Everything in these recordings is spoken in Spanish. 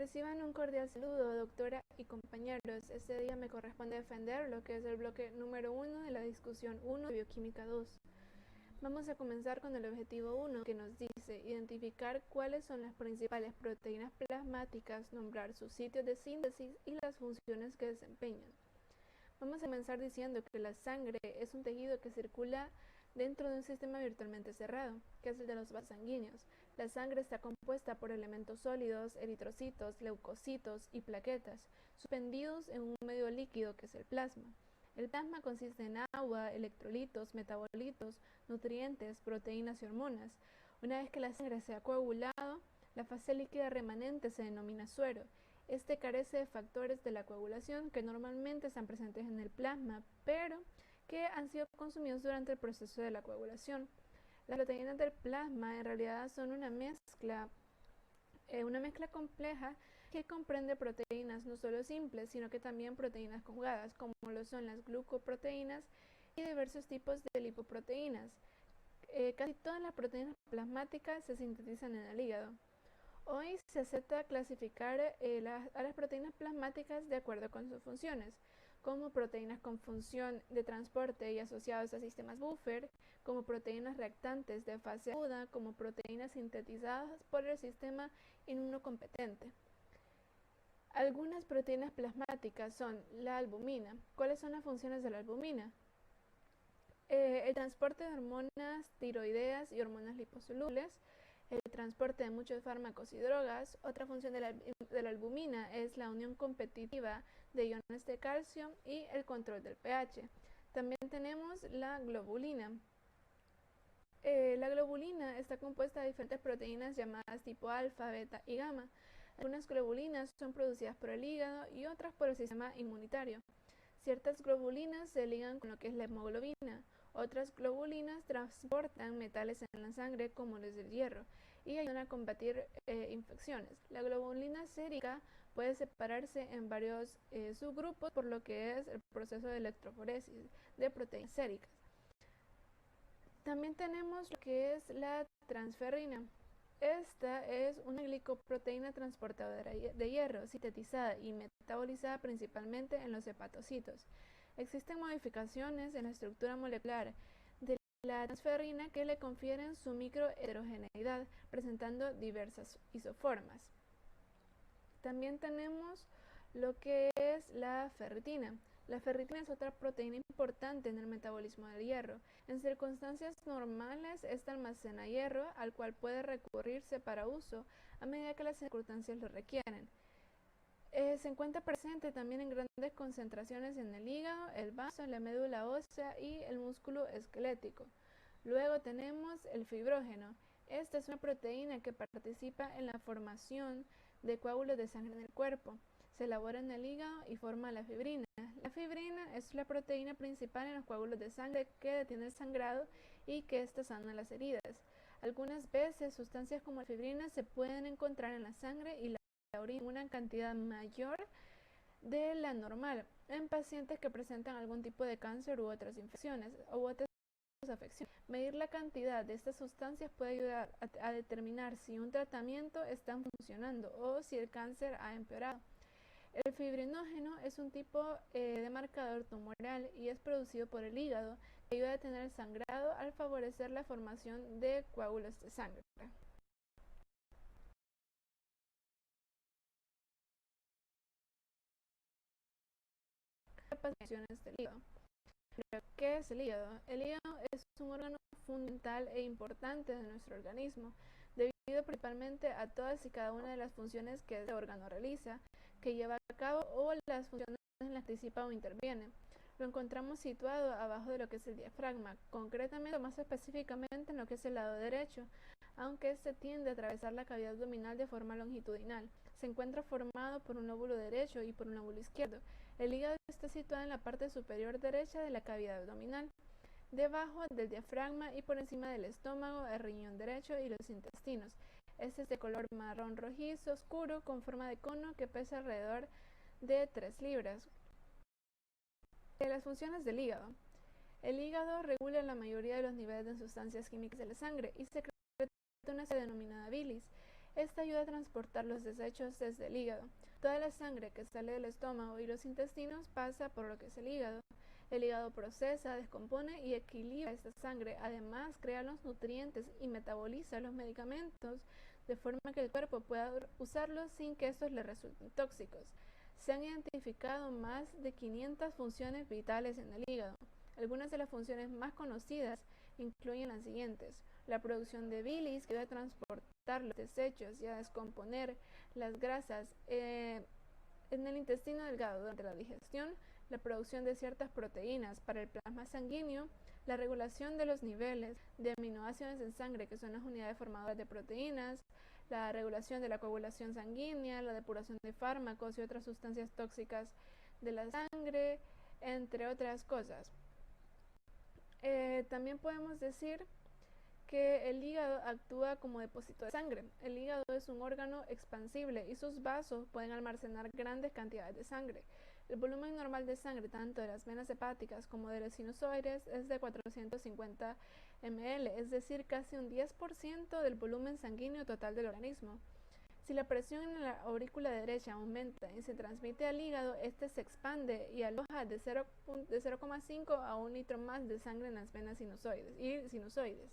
Reciban un cordial saludo, doctora y compañeros. Este día me corresponde defender lo que es el bloque número 1 de la discusión 1 de Bioquímica 2. Vamos a comenzar con el objetivo 1, que nos dice identificar cuáles son las principales proteínas plasmáticas, nombrar sus sitios de síntesis y las funciones que desempeñan. Vamos a comenzar diciendo que la sangre es un tejido que circula dentro de un sistema virtualmente cerrado, que es el de los vasos sanguíneos. La sangre está compuesta por elementos sólidos, eritrocitos, leucocitos y plaquetas, suspendidos en un medio líquido que es el plasma. El plasma consiste en agua, electrolitos, metabolitos, nutrientes, proteínas y hormonas. Una vez que la sangre se ha coagulado, la fase líquida remanente se denomina suero. Este carece de factores de la coagulación que normalmente están presentes en el plasma, pero que han sido consumidos durante el proceso de la coagulación. Las proteínas del plasma en realidad son una mezcla compleja que comprende proteínas no solo simples, sino que también proteínas conjugadas, como lo son las glucoproteínas y diversos tipos de lipoproteínas. Casi todas las proteínas plasmáticas se sintetizan en el hígado. Hoy se acepta clasificar a las proteínas plasmáticas de acuerdo con sus funciones, como proteínas con función de transporte y asociados a sistemas buffer, como proteínas reactantes de fase aguda, como proteínas sintetizadas por el sistema inmunocompetente. Algunas proteínas plasmáticas son la albumina. ¿Cuáles son las funciones de la albumina? El transporte de hormonas tiroideas y hormonas liposolubles, el transporte de muchos fármacos y drogas. Otra función de la albumina es la unión competitiva de iones de calcio y el control del pH. También tenemos la globulina. La globulina está compuesta de diferentes proteínas llamadas tipo alfa, beta y gamma. Algunas globulinas son producidas por el hígado y otras por el sistema inmunitario. Ciertas globulinas se ligan con lo que es la hemoglobina. Otras globulinas transportan metales en la sangre como los del hierro y ayudan a combatir infecciones. La globulina sérica puede separarse en varios subgrupos por lo que es el proceso de electroforesis de proteínas séricas. También tenemos lo que es la transferrina. Esta es una glicoproteína transportadora de hierro, sintetizada y metabolizada principalmente en los hepatocitos. Existen modificaciones en la estructura molecular de la transferrina que le confieren su microheterogeneidad, presentando diversas isoformas. También tenemos lo que es la ferritina. La ferritina es otra proteína importante en el metabolismo del hierro. En circunstancias normales, esta almacena hierro, al cual puede recurrirse para uso a medida que las circunstancias lo requieren. Se encuentra presente también en grandes concentraciones en el hígado, el vaso, la médula ósea y el músculo esquelético. Luego tenemos el fibrógeno. Esta es una proteína que participa en la formación de coágulos de sangre en el cuerpo. Se elabora en el hígado y forma la fibrina. La fibrina es la proteína principal en los coágulos de sangre que detiene el sangrado y que ésta sana las heridas. Algunas veces sustancias como la fibrina se pueden encontrar en la sangre y la orina en una cantidad mayor de la normal en pacientes que presentan algún tipo de cáncer u otras infecciones u otras afecciones. Medir la cantidad de estas sustancias puede ayudar a determinar si un tratamiento está funcionando o si el cáncer ha empeorado. El fibrinógeno es un tipo de marcador tumoral y es producido por el hígado, que ayuda a detener el sangrado al favorecer la formación de coágulos de sangre. Del hígado. ¿Qué es el hígado? El hígado es un órgano fundamental e importante de nuestro organismo, debido principalmente a todas y cada una de las funciones que este órgano realiza, que lleva a cabo o las funciones en las que participa o interviene. Lo encontramos situado abajo de lo que es el diafragma, concretamente o más específicamente en lo que es el lado derecho, aunque este tiende a atravesar la cavidad abdominal de forma longitudinal. Se encuentra formado por un lóbulo derecho y por un lóbulo izquierdo. El hígado está situado en la parte superior derecha de la cavidad abdominal, debajo del diafragma y por encima del estómago, el riñón derecho y los intestinos. Este es de color marrón rojizo oscuro con forma de cono que pesa alrededor de 3 libras. Las funciones del hígado. El hígado regula la mayoría de los niveles de sustancias químicas de la sangre y secreta una sustancia denominada bilis. Esta ayuda a transportar los desechos desde el hígado. Toda la sangre que sale del estómago y los intestinos pasa por lo que es el hígado. El hígado procesa, descompone y equilibra esta sangre. Además, crea los nutrientes y metaboliza los medicamentos de forma que el cuerpo pueda usarlos sin que estos le resulten tóxicos. Se han identificado más de 500 funciones vitales en el hígado. Algunas de las funciones más conocidas incluyen las siguientes: la producción de bilis, que ayuda a transportar los desechos y a descomponer las grasas en el intestino delgado durante la digestión; la producción de ciertas proteínas para el plasma sanguíneo; la regulación de los niveles de aminoácidos en sangre, que son las unidades formadoras de proteínas; la regulación de la coagulación sanguínea; la depuración de fármacos y otras sustancias tóxicas de la sangre, entre otras cosas. También podemos decir que el hígado actúa como depósito de sangre. El hígado es un órgano expansible y sus vasos pueden almacenar grandes cantidades de sangre. El volumen normal de sangre, tanto de las venas hepáticas como de los sinusoides, es de 450 ml, es decir, casi un 10% del volumen sanguíneo total del organismo. Si la presión en la aurícula derecha aumenta y se transmite al hígado, este se expande y aloja de 0,5 a 1 litro más de sangre en las venas sinusoides.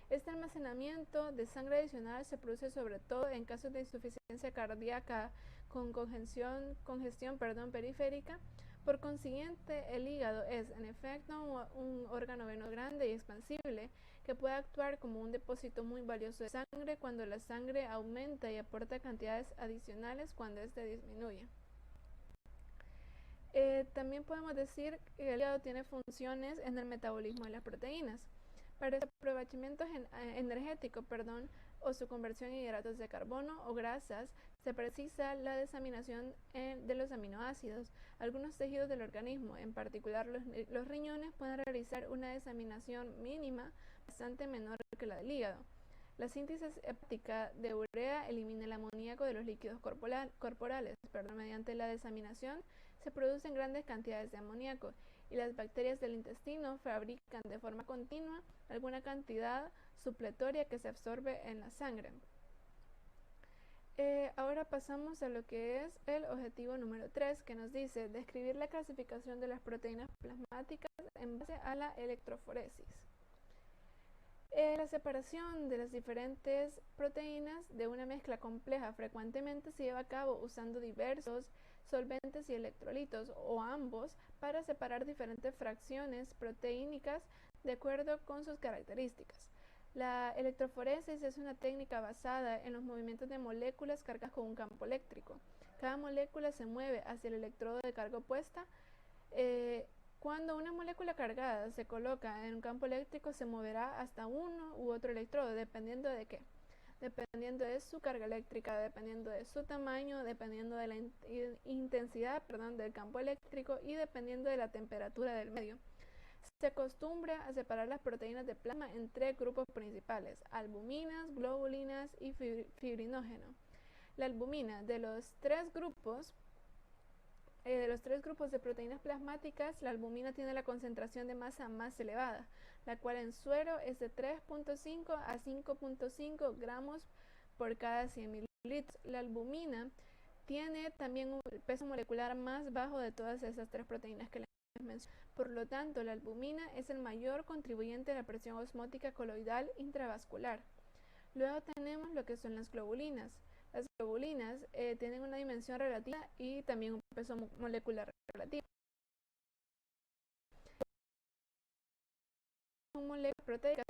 Este almacenamiento de sangre adicional se produce sobre todo en casos de insuficiencia cardíaca con congestión periférica. Por consiguiente, el hígado es, en efecto, un órgano venoso grande y expansible que puede actuar como un depósito muy valioso de sangre cuando la sangre aumenta y aporta cantidades adicionales cuando éste disminuye. También podemos decir que el hígado tiene funciones en el metabolismo de las proteínas. Para el aprovechamiento energético, o su conversión en hidratos de carbono o grasas, se precisa la desaminación de los aminoácidos. Algunos tejidos del organismo, en particular los riñones, pueden realizar una desaminación mínima bastante menor que la del hígado. La síntesis hepática de urea elimina el amoníaco de los líquidos corporales. Mediante la desaminación se producen grandes cantidades de amoníaco y las bacterias del intestino fabrican de forma continua alguna cantidad supletoria que se absorbe en la sangre. Ahora pasamos a lo que es el objetivo número 3, que nos dice describir la clasificación de las proteínas plasmáticas en base a la electroforesis. La separación de las diferentes proteínas de una mezcla compleja frecuentemente se lleva a cabo usando diversos solventes y electrolitos, o ambos, para separar diferentes fracciones proteínicas de acuerdo con sus características. La electroforesis es una técnica basada en los movimientos de moléculas cargadas con un campo eléctrico. Cada molécula se mueve hacia el electrodo de carga opuesta. Cuando una molécula cargada se coloca en un campo eléctrico, se moverá hasta uno u otro electrodo, dependiendo de qué. Dependiendo de su carga eléctrica, dependiendo de su tamaño, dependiendo de la intensidad del campo eléctrico y dependiendo de la temperatura del medio. Se acostumbra a separar las proteínas de plasma en 3 grupos principales: albuminas, globulinas y fibrinógeno. La albumina, de los tres grupos de proteínas plasmáticas, la albumina tiene la concentración de masa más elevada, la cual en suero es de 3.5 a 5.5 gramos por cada 100 mililitros. La albumina tiene también un peso molecular más bajo de todas esas 3 proteínas que les mencioné. Por lo tanto, la albumina es el mayor contribuyente a la presión osmótica coloidal intravascular. Luego tenemos lo que son las globulinas. Las globulinas tienen una dimensión relativa y también un peso molecular relativo. Son moléculas proteicas,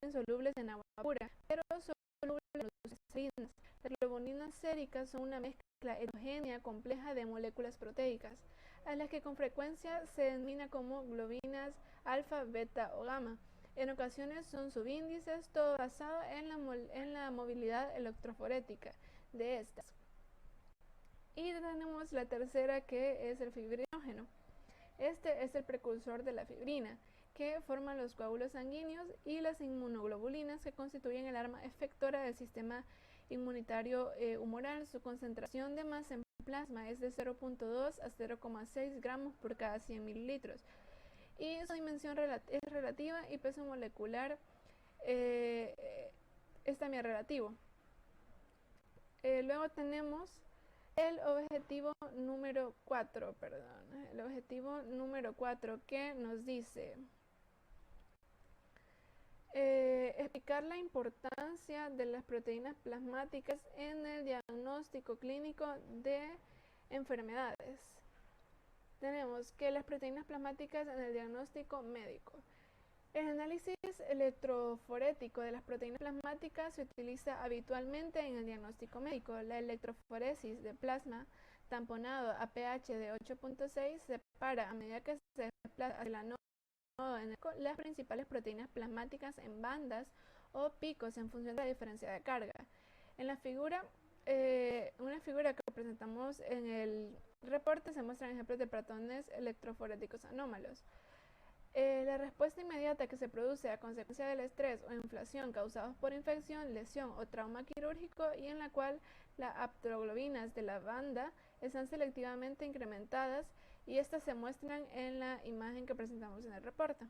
insolubles en agua pura, pero solubles en los sérinas. Las globulinas séricas son una mezcla heterogénea compleja de moléculas proteicas, a las que con frecuencia se denomina como globulinas alfa, beta o gamma. En ocasiones son subíndices, todo basado en la movilidad electroforética de estas. Y tenemos la tercera, que es el fibrinógeno. Este es el precursor de la fibrina, que forman los coágulos sanguíneos y las inmunoglobulinas, que constituyen el arma efectora del sistema inmunitario humoral. Su concentración de masa en plasma es de 0.2 a 0.6 gramos por cada 100 mililitros. Y su dimensión es relativa y peso molecular es también relativo. Luego tenemos el objetivo número 4, el objetivo número 4 que nos dice explicar la importancia de las proteínas plasmáticas en el diagnóstico clínico de enfermedades. Tenemos que las proteínas plasmáticas en el diagnóstico médico. El análisis electroforético de las proteínas plasmáticas se utiliza habitualmente en el diagnóstico médico. La electroforesis de plasma tamponado a pH de 8.6 separa a medida que se desplaza hacia el anodo las principales proteínas plasmáticas en bandas o picos en función de la diferencia de carga. En la figura, una figura que presentamos en el reporte, se muestran ejemplos de protones electroforéticos anómalos. La respuesta inmediata que se produce a consecuencia del estrés o inflación causados por infección, lesión o trauma quirúrgico y en la cual las aptoglobinas de la banda están selectivamente incrementadas y estas se muestran en la imagen que presentamos en el reporte.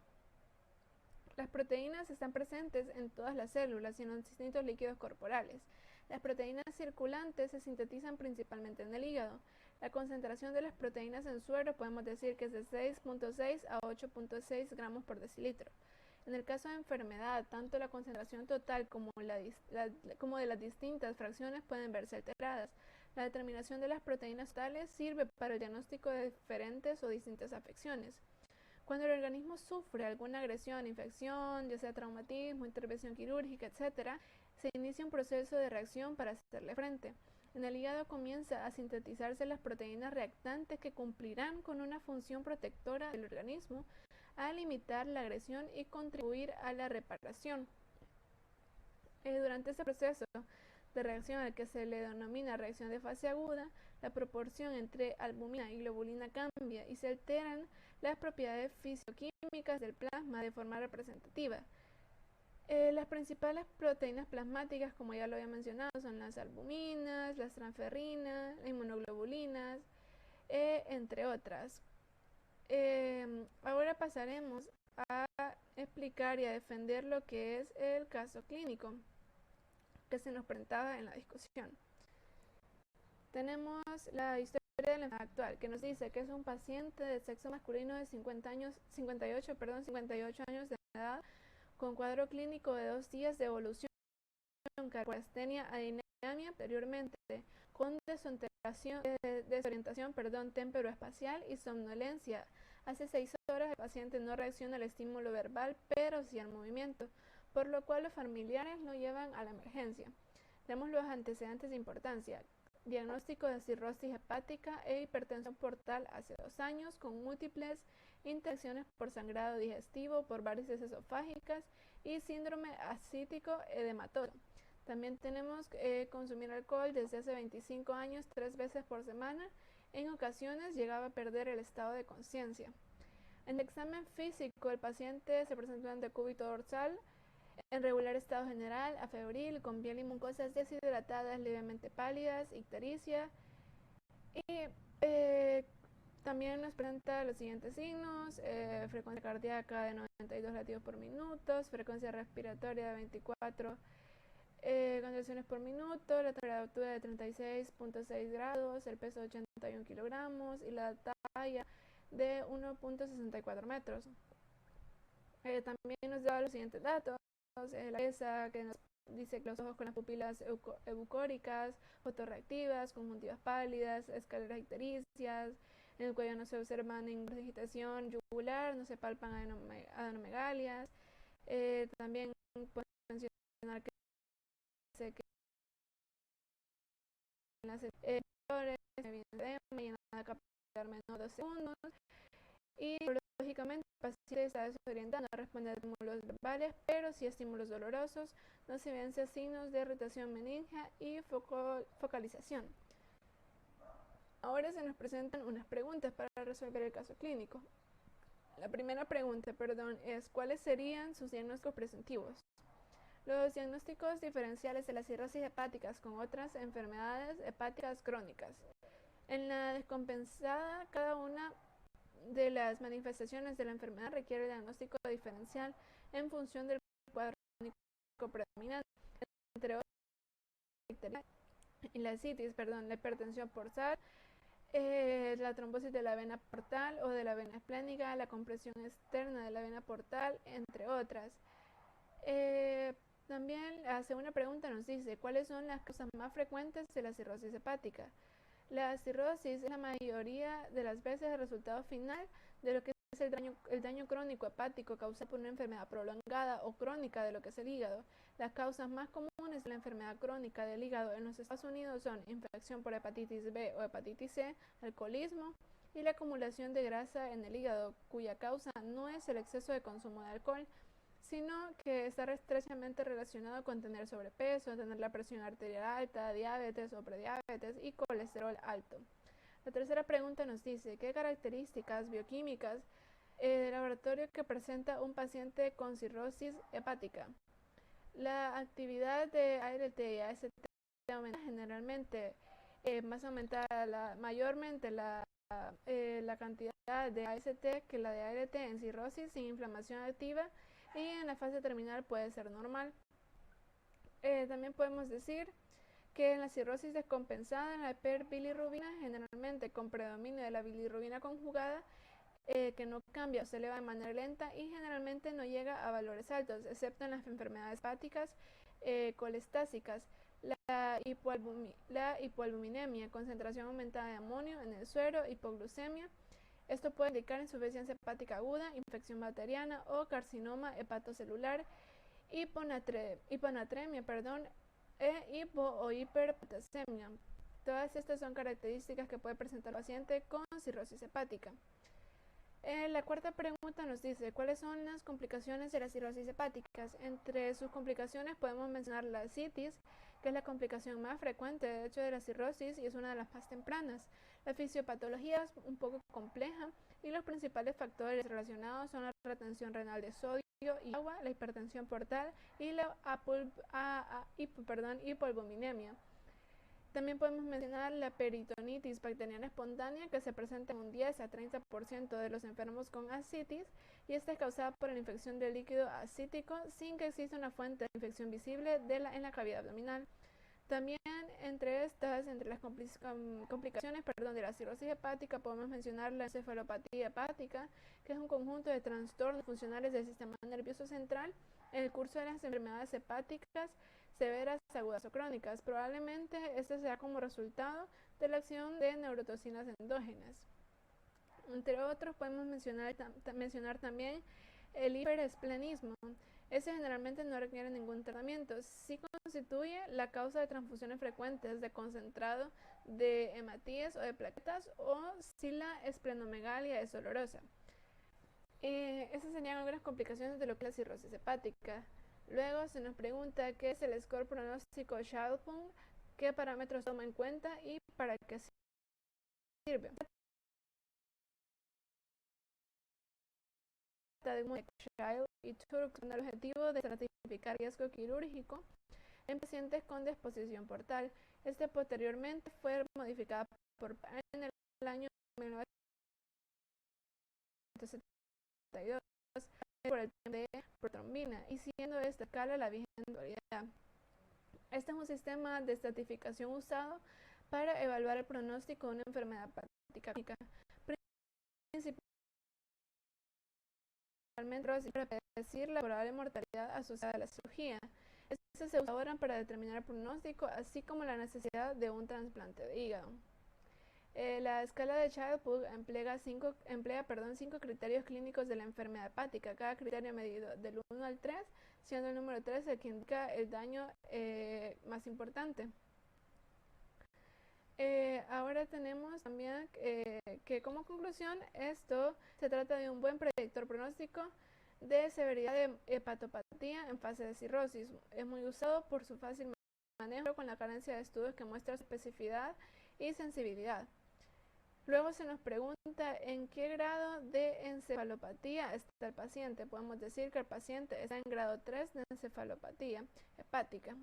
Las proteínas están presentes en todas las células y en los distintos líquidos corporales. Las proteínas circulantes se sintetizan principalmente en el hígado. La concentración de las proteínas en suero podemos decir que es de 6.6 a 8.6 gramos por decilitro. En el caso de enfermedad, tanto la concentración total como de las distintas fracciones pueden verse alteradas. La determinación de las proteínas totales sirve para el diagnóstico de diferentes o distintas afecciones. Cuando el organismo sufre alguna agresión, infección, ya sea traumatismo, intervención quirúrgica, etc., se inicia un proceso de reacción para hacerle frente. En el hígado comienza a sintetizarse las proteínas reactantes que cumplirán con una función protectora del organismo a limitar la agresión y contribuir a la reparación. Durante ese proceso de reacción al que se le denomina reacción de fase aguda, la proporción entre albumina y globulina cambia y se alteran las propiedades fisicoquímicas del plasma de forma representativa. Las principales proteínas plasmáticas, como ya lo había mencionado, son las albuminas, las transferrinas, las inmunoglobulinas, entre otras. Ahora pasaremos a explicar y a defender lo que es el caso clínico que se nos presentaba en la discusión. Tenemos la historia de la enfermedad actual, que nos dice que es un paciente de sexo masculino de 58 años de edad, con cuadro clínico de 2 días de evolución, cardiopastenia, anemia anteriormente, con desorientación temporoespacial y somnolencia. Hace 6 horas el paciente no reacciona al estímulo verbal, pero sí al movimiento, por lo cual los familiares lo llevan a la emergencia. Tenemos los antecedentes de importancia. Diagnóstico de cirrosis hepática e hipertensión portal hace 2 años, con múltiples interacciones por sangrado digestivo, por varices esofágicas y síndrome ascítico edematoso. También tenemos consumir alcohol desde hace 25 años, 3 veces por semana. En ocasiones llegaba a perder el estado de conciencia. En el examen físico, el paciente se presentó en decúbito dorsal, en regular estado general, afebril, con piel y mucosas deshidratadas, levemente pálidas, ictericia. Y también nos presenta los siguientes signos: frecuencia cardíaca de 92 latidos por minuto, frecuencia respiratoria de 24 contracciones por minuto, la temperatura de 36.6 grados, el peso de 81 kilogramos y la talla de 1.64 metros. También nos da los siguientes datos: la cabeza, que nos dice que los ojos con las pupilas eucóricas, fotorreactivas, conjuntivas pálidas, escaleras ictericias. En el cuello no se observa ninguna agitación yugular, no se palpan adenomegalias. También podemos mencionar que en las flores llenada capilar menor de 2 segundos y lógicamente el paciente está desorientado, no responde a estímulos verbales, pero sí a estímulos dolorosos, no se evidencian signos de irritación meningea y focalización. Ahora se nos presentan unas preguntas para resolver el caso clínico. La primera pregunta, es ¿cuáles serían sus diagnósticos presuntivos? Los diagnósticos diferenciales de las cirrosis hepáticas con otras enfermedades hepáticas crónicas. En la descompensada, cada una de las manifestaciones de la enfermedad requiere diagnóstico diferencial en función del cuadro clínico predominante, entre otros y la citis, la hipertensión portal, la trombosis de la vena portal o de la vena esplénica, la compresión externa de la vena portal, entre otras. También la segunda pregunta nos dice, ¿cuáles son las causas más frecuentes de la cirrosis hepática? La cirrosis es la mayoría de las veces el resultado final de lo que es el daño crónico hepático causado por una enfermedad prolongada o crónica de lo que es el hígado. Las causas más comunes de la enfermedad crónica del hígado en los Estados Unidos son infección por hepatitis B o hepatitis C, alcoholismo y la acumulación de grasa en el hígado, cuya causa no es el exceso de consumo de alcohol, sino que está estrechamente relacionado con tener sobrepeso, tener la presión arterial alta, diabetes o prediabetes y colesterol alto. La tercera pregunta nos dice, ¿qué características bioquímicas del laboratorio que presenta un paciente con cirrosis hepática? La actividad de ALT y AST aumenta generalmente, mayormente la cantidad de AST que la de ALT en cirrosis sin inflamación activa, y en la fase terminal puede ser normal. También podemos decir que en la cirrosis descompensada, en la hiperbilirrubina, generalmente con predominio de la bilirrubina conjugada, que no cambia o se eleva de manera lenta y generalmente no llega a valores altos, excepto en las enfermedades hepáticas colestásicas. La hipoalbuminemia, concentración aumentada de amonio en el suero, hipoglucemia. Esto puede indicar insuficiencia hepática aguda, infección bacteriana o carcinoma hepatocelular, hiponatremia, hipo o hiperpotasemia. Todas estas son características que puede presentar el paciente con cirrosis hepática. La cuarta pregunta nos dice, ¿cuáles son las complicaciones de las cirrosis hepáticas? Entre sus complicaciones podemos mencionar la citis, que es la complicación más frecuente de hecho de la cirrosis y es una de las más tempranas. La fisiopatología es un poco compleja y los principales factores relacionados son la retención renal de sodio y agua, la hipertensión portal y la hipoalbuminemia. También podemos mencionar la peritonitis bacteriana espontánea, que se presenta en un 10 a 30% de los enfermos con ascitis, y esta es causada por la infección del líquido ascítico sin que exista una fuente de infección visible en la cavidad abdominal. También entre las complicaciones de la cirrosis hepática podemos mencionar la encefalopatía hepática, que es un conjunto de trastornos funcionales del sistema nervioso central en el curso de las enfermedades hepáticas severas, agudas o crónicas. Probablemente este sea como resultado de la acción de neurotoxinas endógenas. Entre otros podemos mencionar también el hiperesplenismo. Ese generalmente no requiere ningún tratamiento. Sí constituye la causa de transfusiones frecuentes de concentrado de hematíes o de plaquetas, o si la esplenomegalia es dolorosa. Esas serían algunas complicaciones de lo que es la cirrosis hepática. Luego se nos pregunta qué es el score pronóstico Child-Pugh, qué parámetros toma en cuenta y para qué sirve. Child y Turk con el objetivo de estratificar riesgo quirúrgico en pacientes con disposición portal. Este posteriormente fue modificado en el año 1972 por el de protrombina, y siendo esta escala la vigente actualidad. Este es un sistema de estratificación usado para evaluar el pronóstico de una enfermedad hepática crónica, principalmente para predecir la probable mortalidad asociada a la cirugía. Estos se usan ahora para determinar el pronóstico, así como la necesidad de un trasplante de hígado. La escala de Child-Pugh emplea 5 criterios clínicos de la enfermedad hepática, cada criterio medido del 1 al 3, siendo el número 3 el que indica el daño más importante. Ahora tenemos también que como conclusión esto se trata de un buen predictor pronóstico de severidad de hepatopatía en fase de cirrosis. Es muy usado por su fácil manejo con la carencia de estudios que muestran especificidad y sensibilidad. Luego se nos pregunta en qué grado de encefalopatía está el paciente. Podemos decir que el paciente está en grado 3 de encefalopatía hepática.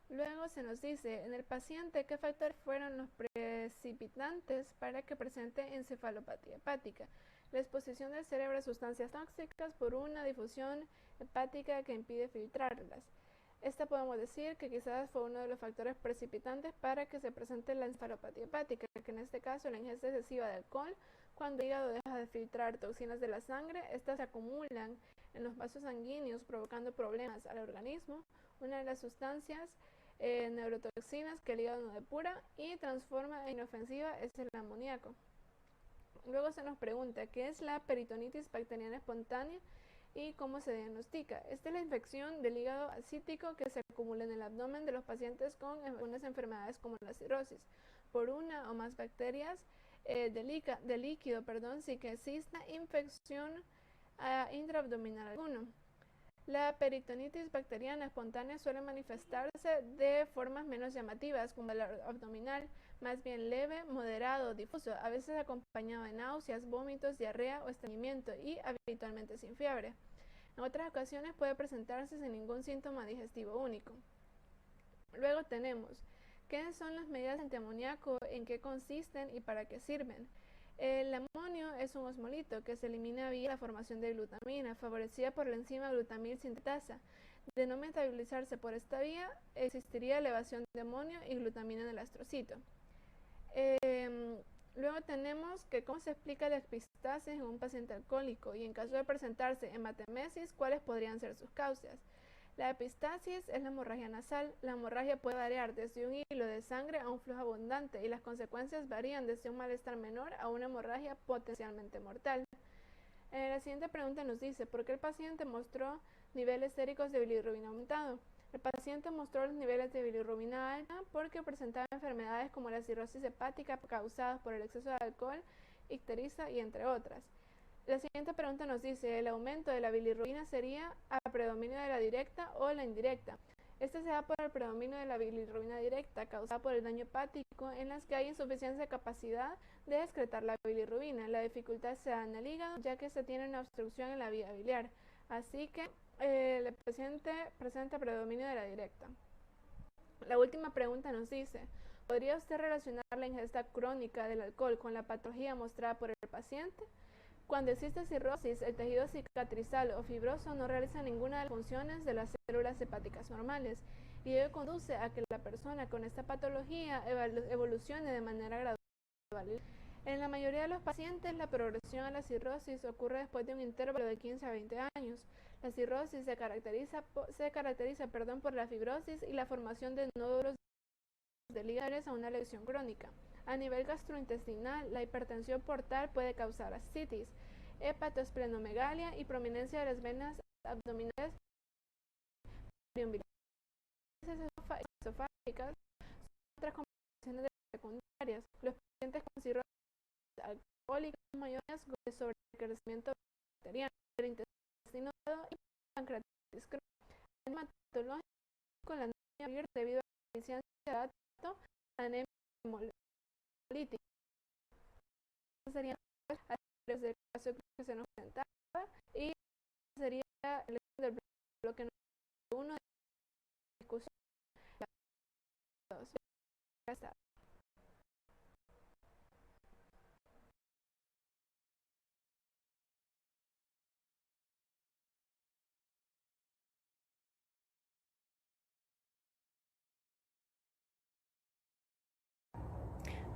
Luego se nos dice en el paciente qué factores fueron los precipitantes para que presente encefalopatía hepática. La exposición del cerebro a sustancias tóxicas por una difusión hepática que impide filtrarlas. Esta podemos decir que quizás fue uno de los factores precipitantes para que se presente la encefalopatía hepática, que en este caso la ingesta excesiva de alcohol. Cuando el hígado deja de filtrar toxinas de la sangre, estas se acumulan en los vasos sanguíneos provocando problemas al organismo. Una de las sustancias neurotoxinas que el hígado no depura y transforma en inofensiva es el amoníaco. Luego se nos pregunta, ¿qué es la peritonitis bacteriana espontánea y cómo se diagnostica? Esta es la infección del hígado ascítico que se acumula en el abdomen de los pacientes con algunas enfermedades como la cirrosis, por una o más bacterias de líquido, sin que exista infección intraabdominal alguno. La peritonitis bacteriana espontánea suele manifestarse de formas menos llamativas, como el abdominal, más bien leve, moderado, difuso, a veces acompañado de náuseas, vómitos, diarrea o estreñimiento y habitualmente sin fiebre. En otras ocasiones puede presentarse sin ningún síntoma digestivo único. Luego tenemos, ¿qué son las medidas antiamoníaco? ¿En qué consisten y para qué sirven? El amonio es un osmolito que se elimina vía la formación de glutamina, favorecida por la enzima glutamil sintetasa. De no metabolizarse por esta vía, existiría elevación de amonio y glutamina en el astrocito. Luego tenemos que cómo se explica la epistaxis en un paciente alcohólico y en caso de presentarse hematemesis, cuáles podrían ser sus causas. La epistaxis es la hemorragia nasal. La hemorragia puede variar desde un hilo de sangre a un flujo abundante y las consecuencias varían desde un malestar menor a una hemorragia potencialmente mortal. La siguiente pregunta nos dice, ¿por qué el paciente mostró niveles séricos de bilirrubina aumentado? El paciente mostró los niveles de bilirrubina alta porque presentaba enfermedades como la cirrosis hepática causadas por el exceso de alcohol, ictericia y entre otras. La siguiente pregunta nos dice, ¿el aumento de la bilirrubina sería a predominio de la directa o la indirecta? Este se da por el predominio de la bilirrubina directa causada por el daño hepático en las que hay insuficiencia de capacidad de excretar la bilirrubina. La dificultad se da en el hígado ya que se tiene una obstrucción en la vía biliar. Así que el paciente presenta predominio de la directa. La última pregunta nos dice, ¿podría usted relacionar la ingesta crónica del alcohol con la patología mostrada por el paciente? Cuando existe cirrosis, el tejido cicatrizal o fibroso no realiza ninguna de las funciones de las células hepáticas normales y ello conduce a que la persona con esta patología evolucione de manera gradual. En la mayoría de los pacientes, la progresión a la cirrosis ocurre después de un intervalo de 15 a 20 años. La cirrosis se caracteriza por la fibrosis y la formación de nódulos del hígado a una lesión crónica. A nivel gastrointestinal, la hipertensión portal puede causar ascitis, hepatoesplenomegalia y prominencia de las venas abdominales esofágicas, otras complicaciones secundarias. Los pacientes con cirrosis alcohólica mayores riesgo de sobrecrecimiento bacteriano del intestino y pancreatitis crónica. Hematológico con la anemia debido a la deficiencia de dato, anemia hemolítica. Serían los caso que se nos presentaba y sería el del bloque 1 de discusión.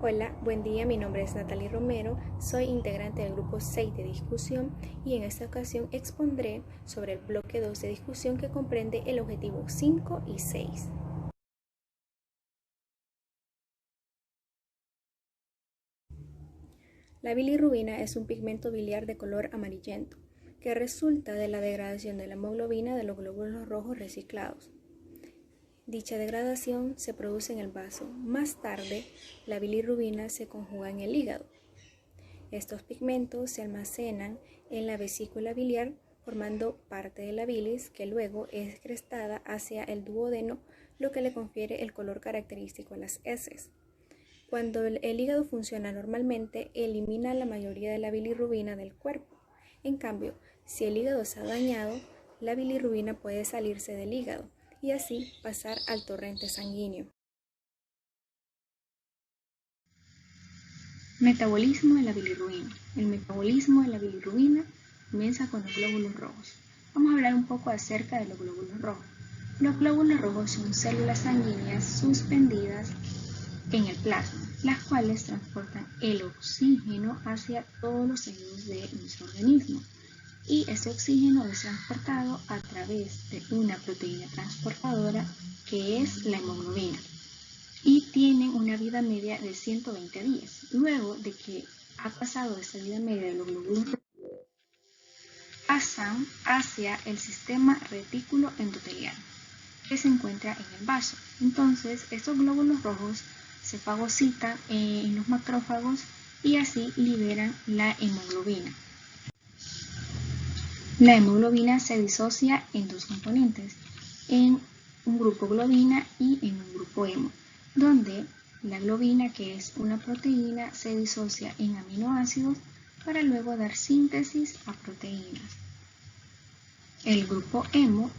Hola, buen día, mi nombre es Natalie Romero, soy integrante del grupo 6 de discusión y en esta ocasión expondré sobre el bloque 2 de discusión que comprende el objetivo 5 y 6. La bilirrubina es un pigmento biliar de color amarillento que resulta de la degradación de la hemoglobina de los glóbulos rojos reciclados. Dicha degradación se produce en el vaso. Más tarde, la bilirrubina se conjuga en el hígado. Estos pigmentos se almacenan en la vesícula biliar formando parte de la bilis que luego es excretada hacia el duodeno, lo que le confiere el color característico a las heces. Cuando el hígado funciona normalmente, elimina la mayoría de la bilirrubina del cuerpo. En cambio, si el hígado está dañado, la bilirrubina puede salirse del hígado y así pasar al torrente sanguíneo. Metabolismo de la bilirrubina. El metabolismo de la bilirrubina comienza con los glóbulos rojos. Vamos a hablar un poco acerca de los glóbulos rojos. Los glóbulos rojos son células sanguíneas suspendidas en el plasma, las cuales transportan el oxígeno hacia todos los tejidos de nuestro organismo. Y ese oxígeno es transportado a través de una proteína transportadora que es la hemoglobina. Y tienen una vida media de 120 días. Luego de que ha pasado esa vida media de los glóbulos rojos, pasan hacia el sistema retículo endotelial, que se encuentra en el vaso. Entonces, estos glóbulos rojos se fagocitan en los macrófagos y así liberan la hemoglobina. La hemoglobina se disocia en dos componentes, en un grupo globina y en un grupo hemo, donde la globina, que es una proteína, se disocia en aminoácidos para luego dar síntesis a proteínas. El grupo hemo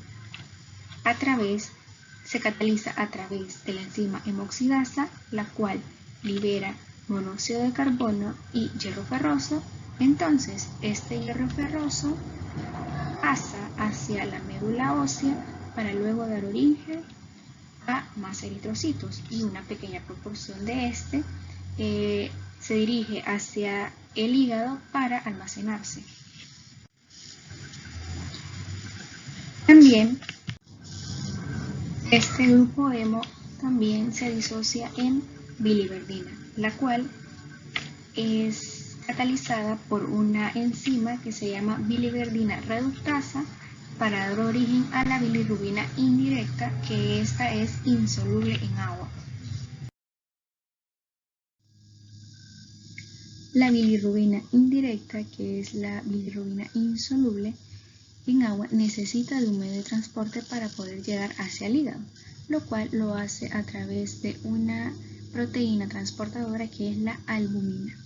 se cataliza a través de la enzima hemoxidasa, la cual libera monóxido de carbono y hierro ferroso. Entonces, este hierro ferroso pasa hacia la médula ósea para luego dar origen a más eritrocitos, y una pequeña proporción de se dirige hacia el hígado para almacenarse. También este grupo hemo también se disocia en biliverdina, la cual es catalizada por una enzima que se llama biliverdina reductasa para dar origen a la bilirrubina indirecta, que esta es insoluble en agua. La bilirrubina indirecta, que es la bilirrubina insoluble en agua, necesita de un medio de transporte para poder llegar hacia el hígado, lo cual lo hace a través de una proteína transportadora que es la albumina.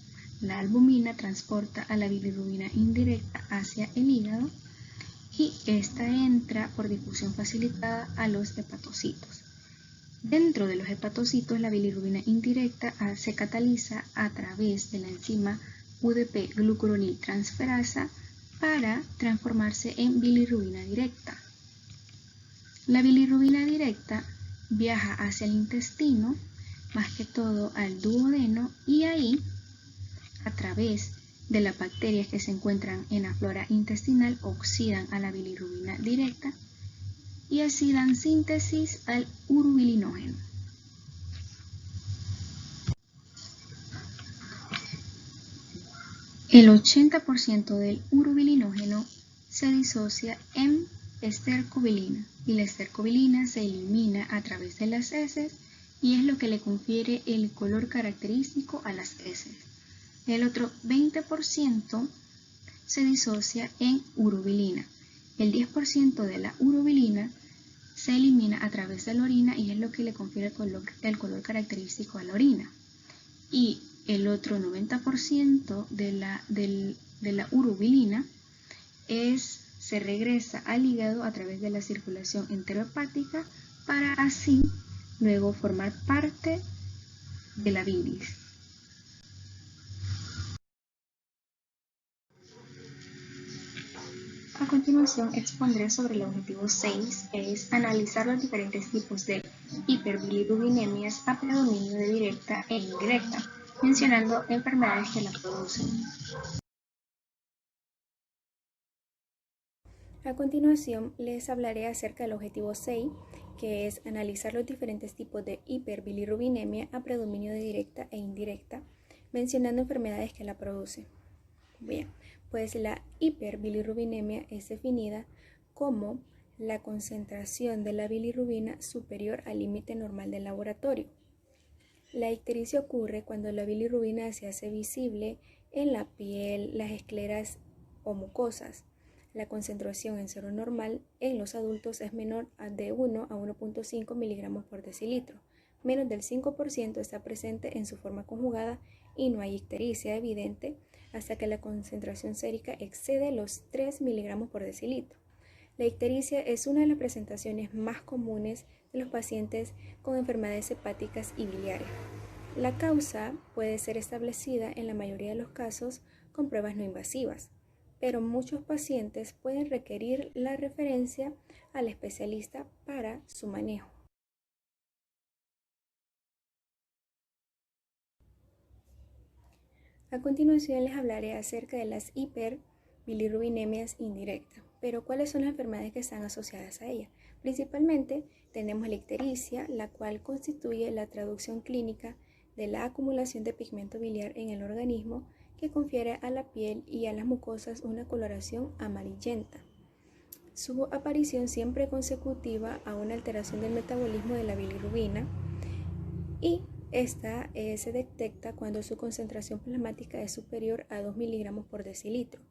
La albumina transporta a la bilirrubina indirecta hacia el hígado y esta entra por difusión facilitada a los hepatocitos. Dentro de los hepatocitos, la bilirrubina indirecta se cataliza a través de la enzima UDP-glucuroniltransferasa para transformarse en bilirrubina directa. La bilirrubina directa viaja hacia el intestino, más que todo al duodeno, y ahí, a través de las bacterias que se encuentran en la flora intestinal, oxidan a la bilirrubina directa y así dan síntesis al urobilinógeno. El 80% del urobilinógeno se disocia en estercobilina, y la estercobilina se elimina a través de las heces y es lo que le confiere el color característico a las heces. El otro 20% se disocia en urobilina. El 10% de la urobilina se elimina a través de la orina y es lo que le confiere el color característico a la orina. Y el otro 90% de la urobilina se regresa al hígado a través de la circulación enterohepática para así luego formar parte de la bilis. A continuación expondré sobre el objetivo 6, que es analizar los diferentes tipos de hiperbilirubinemias a predominio de directa e indirecta, mencionando enfermedades que la producen. A continuación les hablaré acerca del objetivo 6, que es analizar los diferentes tipos de hiperbilirubinemia a predominio de directa e indirecta, mencionando enfermedades que la producen. Bien, pues la hiperbilirubinemia es definida como la concentración de la bilirrubina superior al límite normal del laboratorio. La ictericia ocurre cuando la bilirrubina se hace visible en la piel, las escleras o mucosas. La concentración en cero normal en los adultos es menor de 1 a 1.5 miligramos por decilitro. Menos del 5% está presente en su forma conjugada y no hay ictericia evidente hasta que la concentración sérica excede los 3 miligramos por decilitro. La ictericia es una de las presentaciones más comunes de los pacientes con enfermedades hepáticas y biliares. La causa puede ser establecida en la mayoría de los casos con pruebas no invasivas. pero muchos pacientes pueden requerir la referencia al especialista para su manejo. A continuación les hablaré acerca de las hiperbilirubinemias indirectas. Pero ¿cuáles son las enfermedades que están asociadas a ellas? Principalmente tenemos la ictericia, la cual constituye la traducción clínica de la acumulación de pigmento biliar en el organismo que confiere a la piel y a las mucosas una coloración amarillenta. Su aparición siempre consecutiva a una alteración del metabolismo de la bilirrubina y esta se detecta cuando su concentración plasmática es superior a 2 miligramos por decilitro.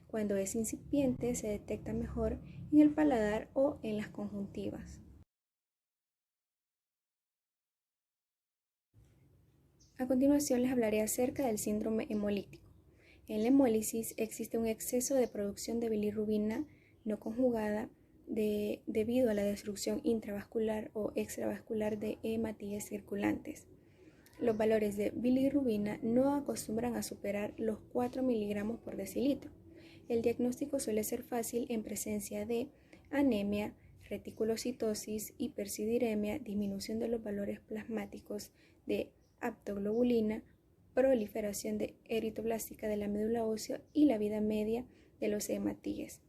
Cuando es incipiente se detecta mejor en el paladar o en las conjuntivas. A continuación les hablaré acerca del síndrome hemolítico. En la hemólisis existe un exceso de producción de bilirrubina no conjugada debido a la destrucción intravascular o extravascular de hematíes circulantes. Los valores de bilirrubina no acostumbran a superar los 4 miligramos por decilitro. El diagnóstico suele ser fácil en presencia de anemia, reticulocitosis, hipersidiremia, disminución de los valores plasmáticos de aptoglobulina, proliferación de eritroblástica de la médula ósea y la vida media de los hematíes.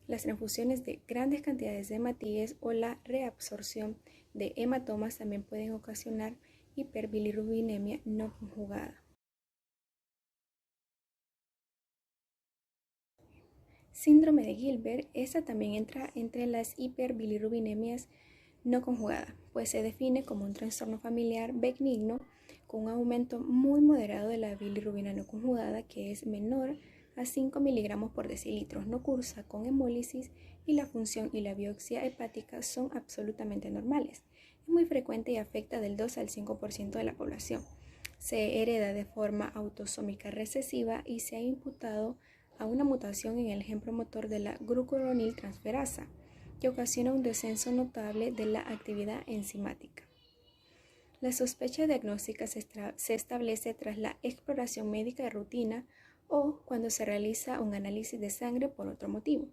Las transfusiones de grandes cantidades de hematíes o la reabsorción de hematomas también pueden ocasionar hiperbilirubinemia no conjugada. Síndrome de Gilbert, esta también entra entre las hiperbilirubinemias no conjugadas, pues se define como un trastorno familiar benigno con un aumento muy moderado de la bilirrubina no conjugada que es menor a 5 miligramos por decilitro, no cursa con hemólisis y la función y la biopsia hepática son absolutamente normales. Es muy frecuente y afecta del 2 al 5% de la población. Se hereda de forma autosómica recesiva y se ha imputado a una mutación en el gen promotor de la glucuroniltransferasa, que ocasiona un descenso notable de la actividad enzimática. La sospecha diagnóstica se establece tras la exploración médica de rutina o cuando se realiza un análisis de sangre por otro motivo.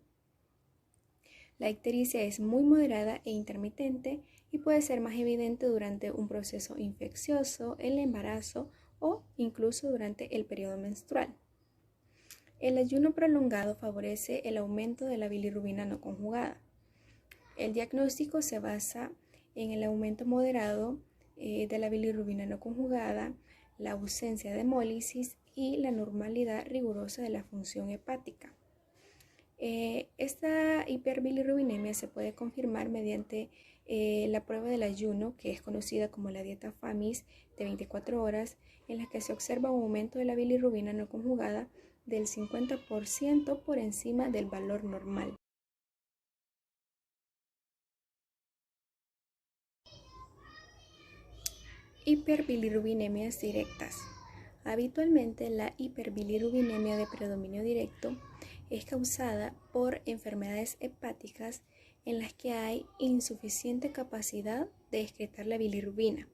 La ictericia es muy moderada e intermitente y puede ser más evidente durante un proceso infeccioso, el embarazo o incluso durante el periodo menstrual. El ayuno prolongado favorece el aumento de la bilirrubina no conjugada. El diagnóstico se basa en el aumento moderado de la bilirrubina no conjugada, la ausencia de hemólisis y la normalidad rigurosa de la función hepática. Esta hiperbilirrubinemia se puede confirmar mediante la prueba del ayuno, que es conocida como la dieta FAMIS de 24 horas, en la que se observa un aumento de la bilirrubina no conjugada del 50% por encima del valor normal. Hiperbilirubinemias directas. Habitualmente la hiperbilirubinemia de predominio directo es causada por enfermedades hepáticas en las que hay insuficiente capacidad de excretar la bilirrubina.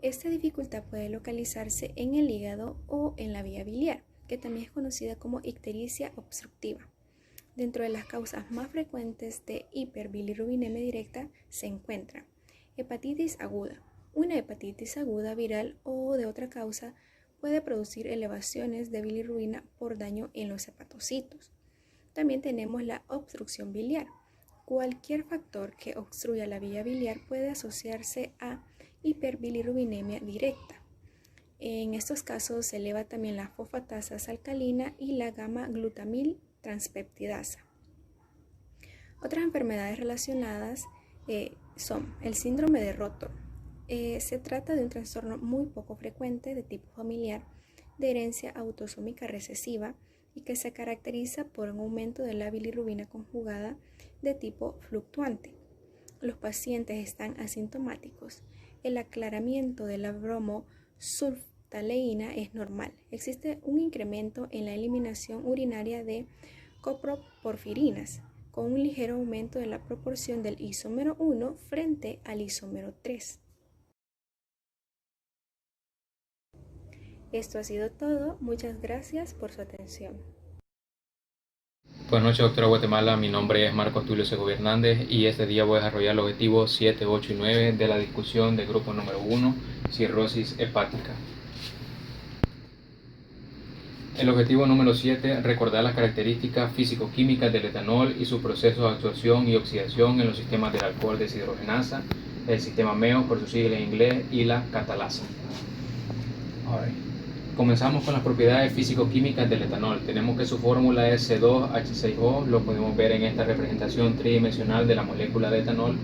Esta dificultad puede localizarse en el hígado o en la vía biliar, que también es conocida como ictericia obstructiva. Dentro de las causas más frecuentes de hiperbilirubinemia directa se encuentra hepatitis aguda. Una hepatitis aguda viral o de otra causa puede producir elevaciones de bilirrubina por daño en los hepatocitos. También tenemos la obstrucción biliar. Cualquier factor que obstruya la vía biliar puede asociarse a hiperbilirubinemia directa. En estos casos se eleva también la fosfatasa alcalina y la gamma-glutamil transpeptidasa. Otras enfermedades relacionadas son el síndrome de Rotor. Se trata de un trastorno muy poco frecuente de tipo familiar de herencia autosómica recesiva y que se caracteriza por un aumento de la bilirrubina conjugada de tipo fluctuante. Los pacientes están asintomáticos. El aclaramiento de la bromosulftaleína es normal. Existe un incremento en la eliminación urinaria de coproporfirinas, con un ligero aumento de la proporción del isómero 1 frente al isómero 3. Esto ha sido todo. Muchas gracias por su atención. Buenas noches, doctora Guatemala. Mi nombre es Marcos Tulio Segovia Hernández y este día voy a desarrollar los objetivos 7, 8 y 9 de la discusión del grupo número 1, cirrosis hepática. El objetivo número 7, recordar las características físico-químicas del etanol y su proceso de absorción y oxidación en los sistemas del alcohol deshidrogenasa, el sistema MEO por su sigla en inglés y la catalasa. Comenzamos con las propiedades físico-químicas del etanol. Tenemos que su fórmula es C2H6O, lo podemos ver en esta representación tridimensional de la molécula de etanol.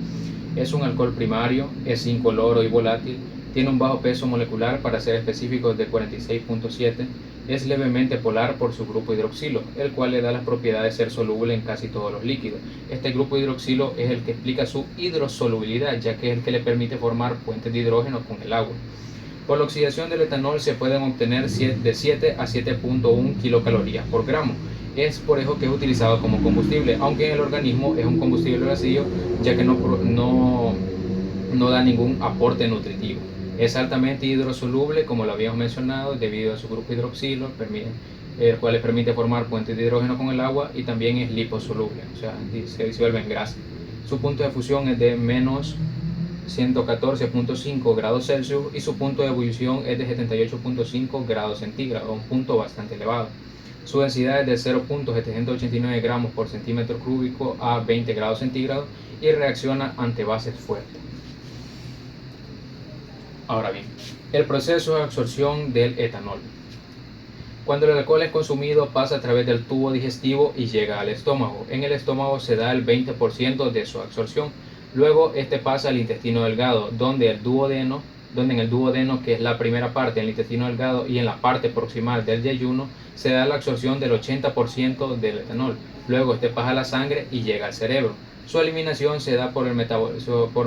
Es un alcohol primario, es incoloro y volátil, tiene un bajo peso molecular, para ser específicos de 46.7, es levemente polar por su grupo hidroxilo, el cual le da las propiedades de ser soluble en casi todos los líquidos. Este grupo hidroxilo es el que explica su hidrosolubilidad, ya que es el que le permite formar puentes de hidrógeno con el agua. Por la oxidación del etanol se pueden obtener de 7 a 7.1 kilocalorías por gramo. Es por eso que es utilizado como combustible, aunque en el organismo es un combustible vacío, ya que no da ningún aporte nutritivo. Es altamente hidrosoluble, como lo habíamos mencionado, debido a su grupo hidroxilo, el cual le permite formar puentes de hidrógeno con el agua, y también es liposoluble, o sea, se disuelve en grasa. Su punto de fusión es de menos 114.5 grados Celsius y su punto de ebullición es de 78.5 grados centígrados, un punto bastante elevado. Su densidad es de 0.789 gramos por centímetro cúbico a 20 grados centígrados y reacciona ante bases fuertes. Ahora bien, el proceso de absorción del etanol. Cuando el alcohol es consumido, pasa a través del tubo digestivo y llega al estómago. En el estómago se da el 20% de su absorción. Luego este pasa al intestino delgado, donde en el duodeno, que es la primera parte del intestino delgado, y en la parte proximal del yeyuno, se da la absorción del 80% del etanol. Luego este pasa a la sangre y llega al cerebro. Su eliminación se da por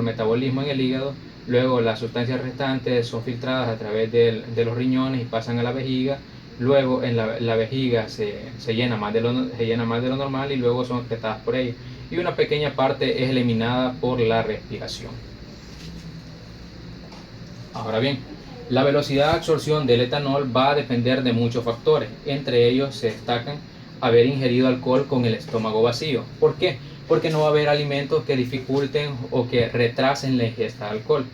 metabolismo en el hígado. Luego las sustancias restantes son filtradas a través de los riñones y pasan a la vejiga. Luego en la vejiga se llena más de lo normal y luego son excretadas por ella. Y una pequeña parte es eliminada por la respiración. Ahora bien, la velocidad de absorción del etanol va a depender de muchos factores. Entre ellos se destacan haber ingerido alcohol con el estómago vacío. ¿Por qué? Porque no va a haber alimentos que dificulten o que retrasen la ingesta de alcohol.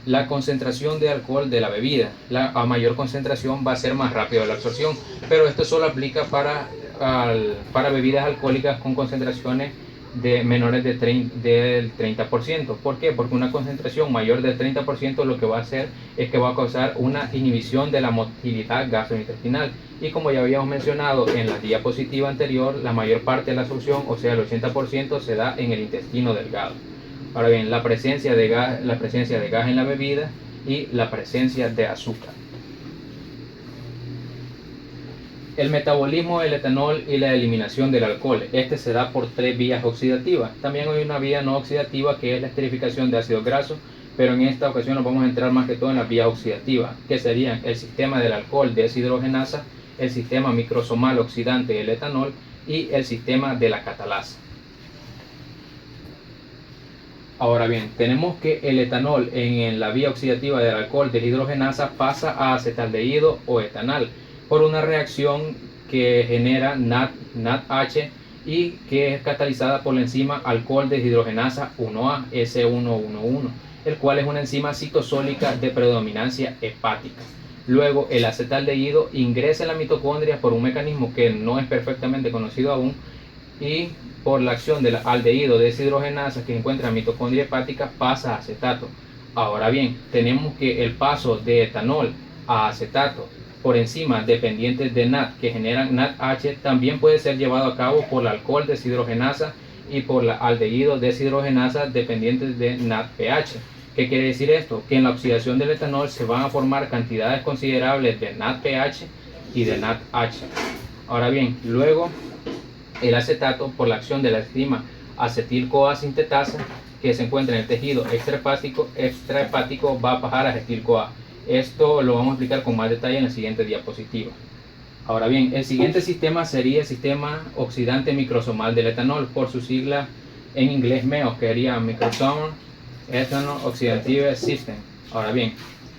La concentración de alcohol de la bebida, a mayor concentración va a ser más rápido la absorción, pero esto solo aplica para bebidas alcohólicas con concentraciones menores del 30%. ¿Por qué? Porque una concentración mayor del 30% lo que va a hacer es que va a causar una inhibición de la motilidad gastrointestinal, y como ya habíamos mencionado en la diapositiva anterior, la mayor parte de la absorción, o sea el 80%, se da en el intestino delgado. Ahora bien, la presencia de gas en la bebida y la presencia de azúcar. El metabolismo del etanol y la eliminación del alcohol. Este se da por 3 vías oxidativas. También hay una vía no oxidativa, que es la esterificación de ácidos grasos, pero en esta ocasión nos vamos a entrar más que todo en las vías oxidativas, que serían el sistema del alcohol deshidrogenasa, el sistema microsomal oxidante del etanol y el sistema de la catalasa. Ahora bien, tenemos que el etanol en la vía oxidativa del alcohol deshidrogenasa pasa a acetaldehído o etanal por una reacción que genera NADH y que es catalizada por la enzima alcohol deshidrogenasa 1A, S111, el cual es una enzima citosólica de predominancia hepática. Luego el acetaldehído ingresa en la mitocondria por un mecanismo que no es perfectamente conocido aún, y por la acción del aldehído deshidrogenasa que encuentra en mitocondria hepática pasa a acetato. Ahora bien, tenemos que el paso de etanol a acetato por enzimas dependientes de NAD que generan NADH también puede ser llevado a cabo por la alcohol deshidrogenasa y por la aldehído deshidrogenasa dependientes de NADPH. ¿Qué quiere decir esto? Que en la oxidación del etanol se van a formar cantidades considerables de NADPH y de NADH. Ahora bien, luego el acetato, por la acción de la enzima acetil-CoA sintetasa que se encuentra en el tejido extrahepático, va a pasar a acetil-CoA. Esto lo vamos a explicar con más detalle en la siguiente diapositiva. Ahora bien, el siguiente sistema sería el sistema oxidante microsomal del etanol, por su sigla en inglés MEO, que sería Microsomal Ethanol Oxidative System. Ahora bien,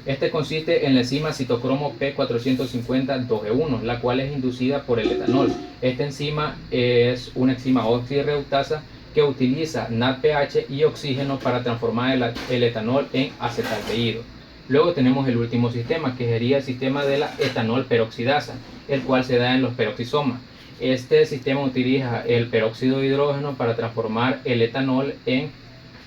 Este consiste en la enzima citocromo P450-2E1, la cual es inducida por el etanol. Esta enzima es una enzima oxidorreductasa que utiliza NADPH y oxígeno para transformar el etanol en acetaldehído. Luego tenemos el último sistema, que sería el sistema de la etanol peroxidasa, el cual se da en los peroxisomas. Este sistema utiliza el peróxido de hidrógeno para transformar el etanol en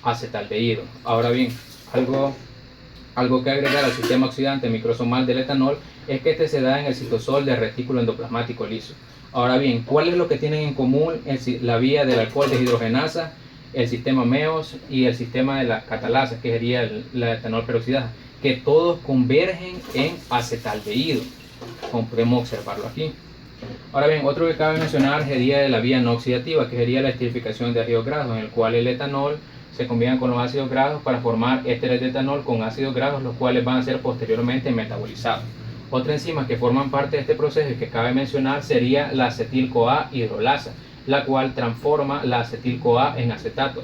acetaldehído. Ahora bien, algo que agregar al sistema oxidante microsomal del etanol es que este se da en el citosol del retículo endoplasmático liso. Ahora bien, ¿cuál es lo que tienen en común la vía del alcohol deshidrogenasa, el sistema MEOS y el sistema de la catalasa, que sería la etanol peroxidasa? Que todos convergen en acetaldehído, como podemos observarlo aquí. Ahora bien, otro que cabe mencionar sería de la vía no oxidativa, que sería la esterificación de ácidos grasos, en el cual el etanol se combina con los ácidos grasos para formar ésteres de etanol con ácidos grasos, los cuales van a ser posteriormente metabolizados. Otra enzima que forman parte de este proceso y que cabe mencionar sería la acetil-CoA hidrolasa, la cual transforma la acetil-CoA en acetato.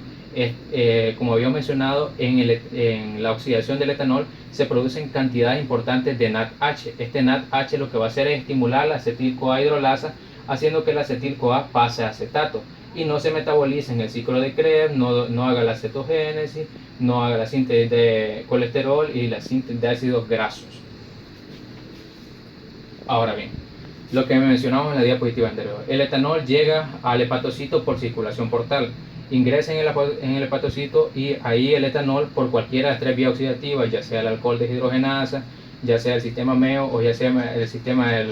Como había mencionado, en la oxidación del etanol se producen cantidades importantes de NADH. Este NADH lo que va a hacer es estimular la acetil-CoA hidrolasa, haciendo que la acetil-CoA pase a acetato y no se metabolice en el ciclo de Krebs, no haga la cetogénesis, no haga la síntesis de colesterol y la síntesis de ácidos grasos. Ahora bien, lo que mencionamos en la diapositiva anterior, el etanol llega al hepatocito por circulación portal, ingresa en el hepatocito y ahí el etanol, por cualquiera de las tres vías oxidativas, ya sea el alcohol deshidrogenasa, ya sea el sistema MEO o ya sea el sistema de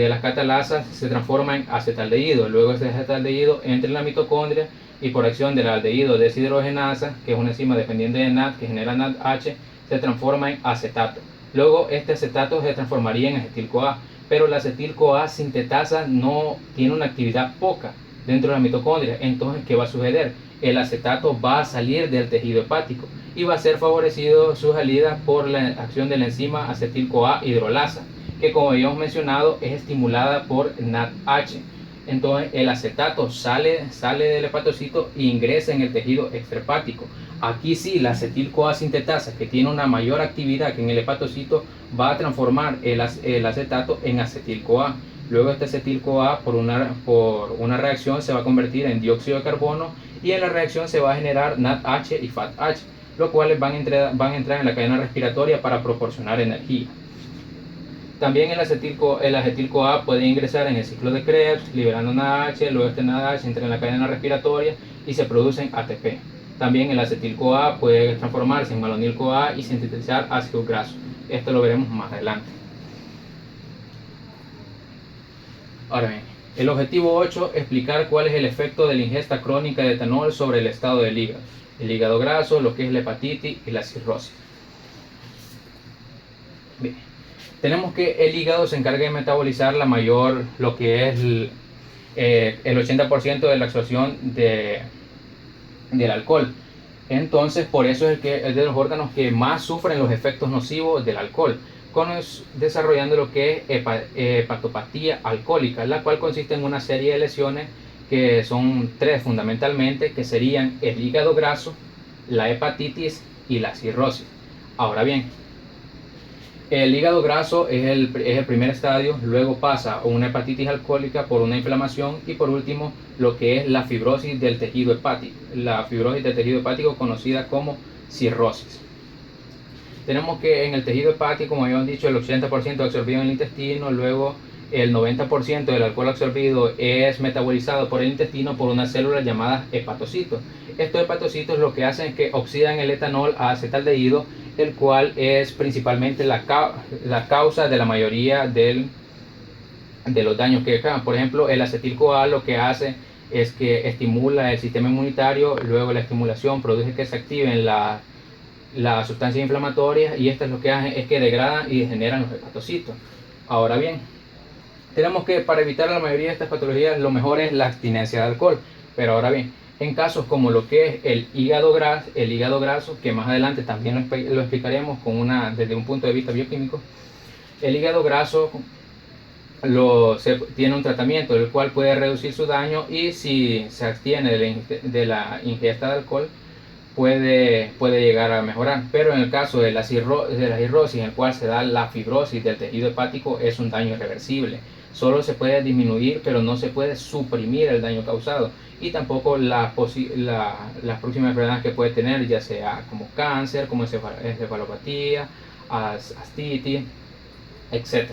las catalasas, se transforma en acetaldehído. Luego este acetaldehído entra en la mitocondria y por acción del aldehído deshidrogenasa, que es una enzima dependiente de NAD que genera NADH, se transforma en acetato. Luego este acetato se transformaría en acetil-CoA, pero la acetil-CoA sintetasa no tiene una actividad poca dentro de la mitocondria. Entonces, ¿qué va a suceder? El acetato va a salir del tejido hepático y va a ser favorecido su salida por la acción de la enzima acetil-CoA hidrolasa, que como habíamos mencionado es estimulada por NADH. Entonces el acetato sale del hepatocito e ingresa en el tejido extrahepático. Aquí sí, la acetil-CoA sintetasa, que tiene una mayor actividad que en el hepatocito, va a transformar el acetato en acetil-CoA. Luego este acetil-CoA por una reacción se va a convertir en dióxido de carbono y en la reacción se va a generar NADH y FADH, los cuales van a entrar en la cadena respiratoria para proporcionar energía. También el acetil-CoA puede ingresar en el ciclo de Krebs, liberando NADH, luego este NADH entra en la cadena respiratoria y se producen ATP. También el acetil-CoA puede transformarse en malonil-CoA y sintetizar ácidos grasos. Esto lo veremos más adelante. Ahora bien, el objetivo 8 es explicar cuál es el efecto de la ingesta crónica de etanol sobre el estado del hígado, el hígado graso, lo que es la hepatitis y la cirrosis. Bien. Tenemos que el hígado se encarga de metabolizar lo que es el 80% de la absorción del alcohol. Entonces, por eso es de los órganos que más sufren los efectos nocivos del alcohol, desarrollando lo que es hepatopatía alcohólica, la cual consiste en una serie de lesiones que son tres fundamentalmente, que serían el hígado graso, la hepatitis y la cirrosis. Ahora bien, el hígado graso es el primer estadio, luego pasa a una hepatitis alcohólica por una inflamación y por último lo que es la fibrosis del tejido hepático, la fibrosis del tejido hepático conocida como cirrosis. Tenemos que en el tejido hepático, como habíamos dicho, el 80% absorbido en el intestino, luego el 90% del alcohol absorbido es metabolizado por el intestino por unas células llamadas hepatocitos. Estos hepatocitos lo que hacen es que oxidan el etanol a acetaldehído, el cual es principalmente la causa de la mayoría de los daños que causan. Por ejemplo, el acetil-CoA lo que hace es que estimula el sistema inmunitario, luego la estimulación produce que se activen las sustancias inflamatorias y estas lo que hacen es que degradan y degeneran los hepatocitos. Ahora bien, tenemos que para evitar la mayoría de estas patologías lo mejor es la abstinencia de alcohol, pero ahora bien, en casos como lo que es el hígado graso, que más adelante también lo explicaremos desde un punto de vista bioquímico, el hígado graso tiene un tratamiento el cual puede reducir su daño y si se abstiene de la ingesta de alcohol, puede llegar a mejorar, pero en el caso de la cirrosis, en el cual se da la fibrosis del tejido hepático, es un daño irreversible. Solo se puede disminuir, pero no se puede suprimir el daño causado, y tampoco las próximas enfermedades que puede tener, ya sea como cáncer, como encefalopatía, ascitis, etc.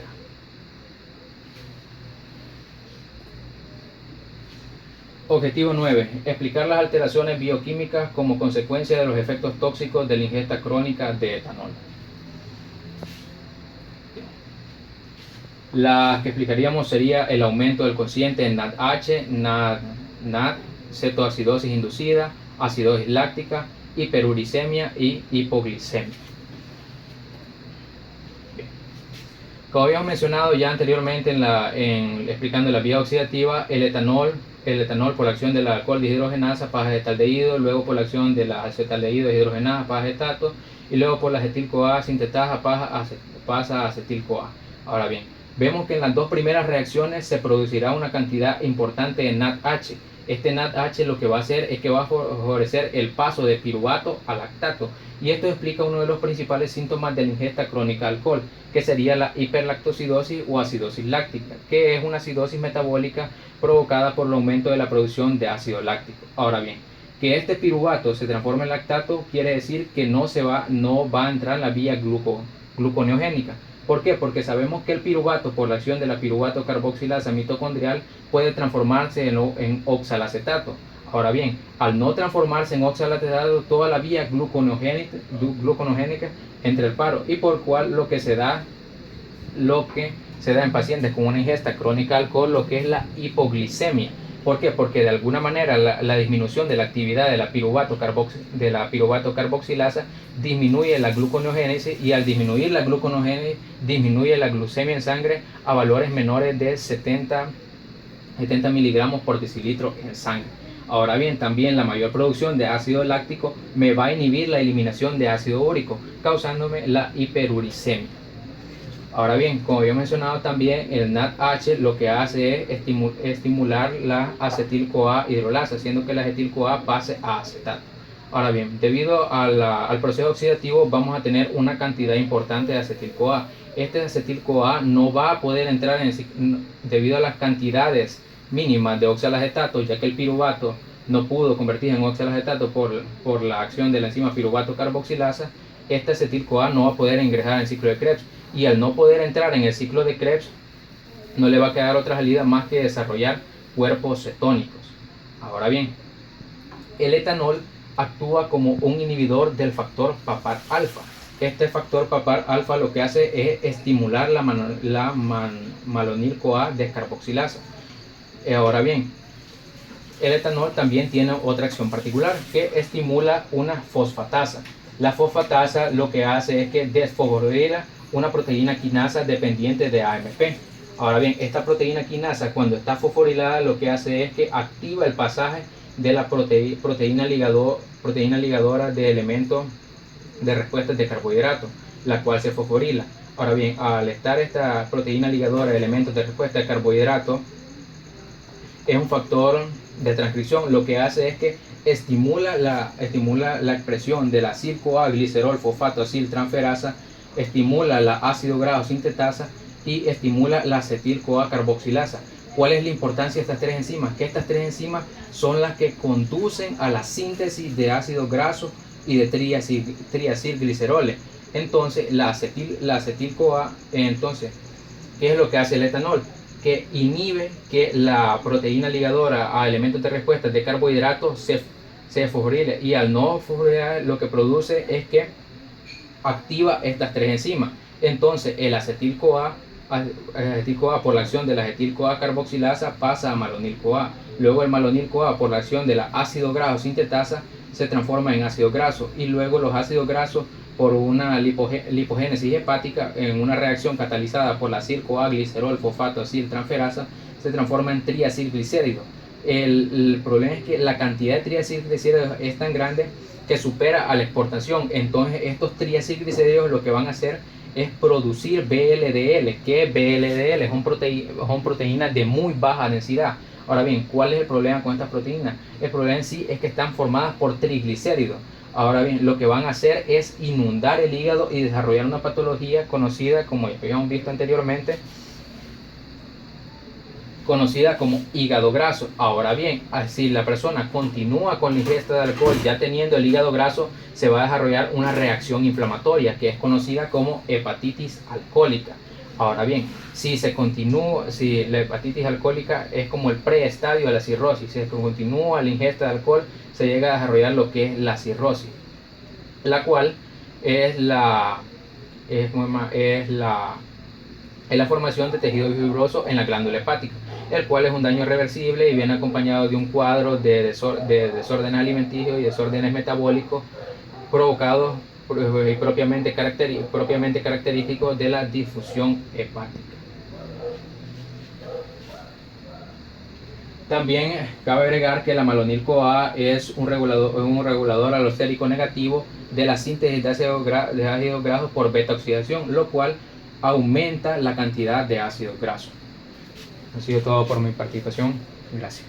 Objetivo 9. Explicar las alteraciones bioquímicas como consecuencia de los efectos tóxicos de la ingesta crónica de etanol. Las que explicaríamos sería el aumento del cociente en NADH, NAD, cetoacidosis inducida, acidosis láctica, hiperuricemia y hipoglicemia. Como habíamos mencionado ya anteriormente explicando la vía oxidativa, el etanol por la acción del alcohol deshidrogenasa pasa a acetaldehído, luego por la acción de la acetaldehído deshidrogenasa pasa a acetato, y luego por la acetil-CoA sintetasa pasa a acetil-CoA. Ahora bien, vemos que en las dos primeras reacciones se producirá una cantidad importante de NADH. Este NADH lo que va a hacer es que va a favorecer el paso de piruvato a lactato, y esto explica uno de los principales síntomas de la ingesta crónica de alcohol, que sería la hiperlactosidosis o acidosis láctica, que es una acidosis metabólica provocada por el aumento de la producción de ácido láctico. Ahora bien, que este piruvato se transforme en lactato quiere decir que no va a entrar en la vía gluconeogénica. ¿Por qué? Porque sabemos que el piruvato, por la acción de la piruvato carboxilasa mitocondrial, puede transformarse en oxalacetato. Ahora bien, al no transformarse en oxalacetato, toda la vía gluconogénica entra el paro, y por cual lo que se da en pacientes con una ingesta crónica de alcohol, lo que es la hipoglicemia. ¿Por qué? Porque de alguna manera la disminución de la actividad de la piruvato carboxilasa disminuye la gluconeogénesis, y al disminuir la gluconeogénesis disminuye la glucemia en sangre a valores menores de 70 miligramos por decilitro en sangre. Ahora bien, también la mayor producción de ácido láctico me va a inhibir la eliminación de ácido úrico, causándome la hiperuricemia. Ahora bien, como había mencionado también, el NADH lo que hace es estimular la acetil-CoA hidrolasa, haciendo que la acetil-CoA pase a acetato. Ahora bien, debido al proceso oxidativo vamos a tener una cantidad importante de acetil-CoA. Este acetil-CoA no va a poder entrar debido a las cantidades mínimas de oxalacetato, ya que el piruvato no pudo convertirse en oxalacetato por la acción de la enzima piruvato carboxilasa. Este acetil-CoA no va a poder ingresar en el ciclo de Krebs, y al no poder entrar en el ciclo de Krebs no le va a quedar otra salida más que desarrollar cuerpos cetónicos. Ahora bien, el etanol actúa como un inhibidor del factor papar alfa. Este factor papar alfa lo que hace es estimular la malonil-CoA descarboxilasa. Ahora bien, el etanol también tiene otra acción particular, que estimula una fosfatasa. La fosfatasa lo que hace es que desfosforila una proteína quinasa dependiente de AMP. Ahora bien, esta proteína quinasa, cuando está fosforilada, lo que hace es que activa el pasaje de la proteína ligadora de elementos de respuesta de carbohidratos, la cual se fosforila. Ahora bien, al estar esta proteína ligadora de elementos de respuesta de carbohidratos, es un factor de transcripción. Lo que hace es que estimula la expresión de la acil-CoA glicerol fosfato aciltransferasa, estimula la ácido graso sintetasa y estimula la acetil-CoA carboxilasa. ¿Cuál es la importancia de estas tres enzimas? Que estas tres enzimas son las que conducen a la síntesis de ácidos grasos y de triacilgliceroles. Entonces, la acetil-CoA, entonces, ¿qué es lo que hace el etanol? Que inhibe que la proteína ligadora a elementos de respuesta de carbohidratos se fosforile, y al no fosforilar lo que produce es que activa estas tres enzimas. Entonces el acetil-CoA por la acción de la acetil-CoA carboxilasa pasa a malonil-CoA. Luego el malonil-CoA por la acción de la ácido graso sintetasa se transforma en ácido graso, y luego los ácidos grasos por una lipogénesis hepática en una reacción catalizada por la acil-CoA glicerol fosfato aciltransferasa se transforma en triacilglicéridos. El problema es que la cantidad de triacilglicéridos es tan grande que supera a la exportación. Entonces estos triacilglicéridos lo que van a hacer es producir VLDL, que VLDL son proteínas de muy baja densidad. Ahora bien, ¿cuál es el problema con estas proteínas? El problema en sí es que están formadas por triglicéridos. Ahora bien, lo que van a hacer es inundar el hígado y desarrollar una patología conocida, como ya habíamos visto anteriormente, conocida como hígado graso. Ahora bien, si la persona continúa con la ingesta de alcohol ya teniendo el hígado graso, se va a desarrollar una reacción inflamatoria que es conocida como hepatitis alcohólica. Ahora bien, si la hepatitis alcohólica es como el preestadio de la cirrosis, si se continúa la ingesta de alcohol, se llega a desarrollar lo que es la cirrosis, la cual es la formación de tejido fibroso en la glándula hepática, el cual es un daño irreversible y viene acompañado de un cuadro de desorden alimenticio y desórdenes metabólicos provocados y propiamente característicos de la disfunción hepática. También cabe agregar que la malonil-CoA es un regulador alostérico negativo de la síntesis de ácidos grasos por beta oxidación, lo cual aumenta la cantidad de ácidos grasos. Ha sido todo por mi participación. Gracias.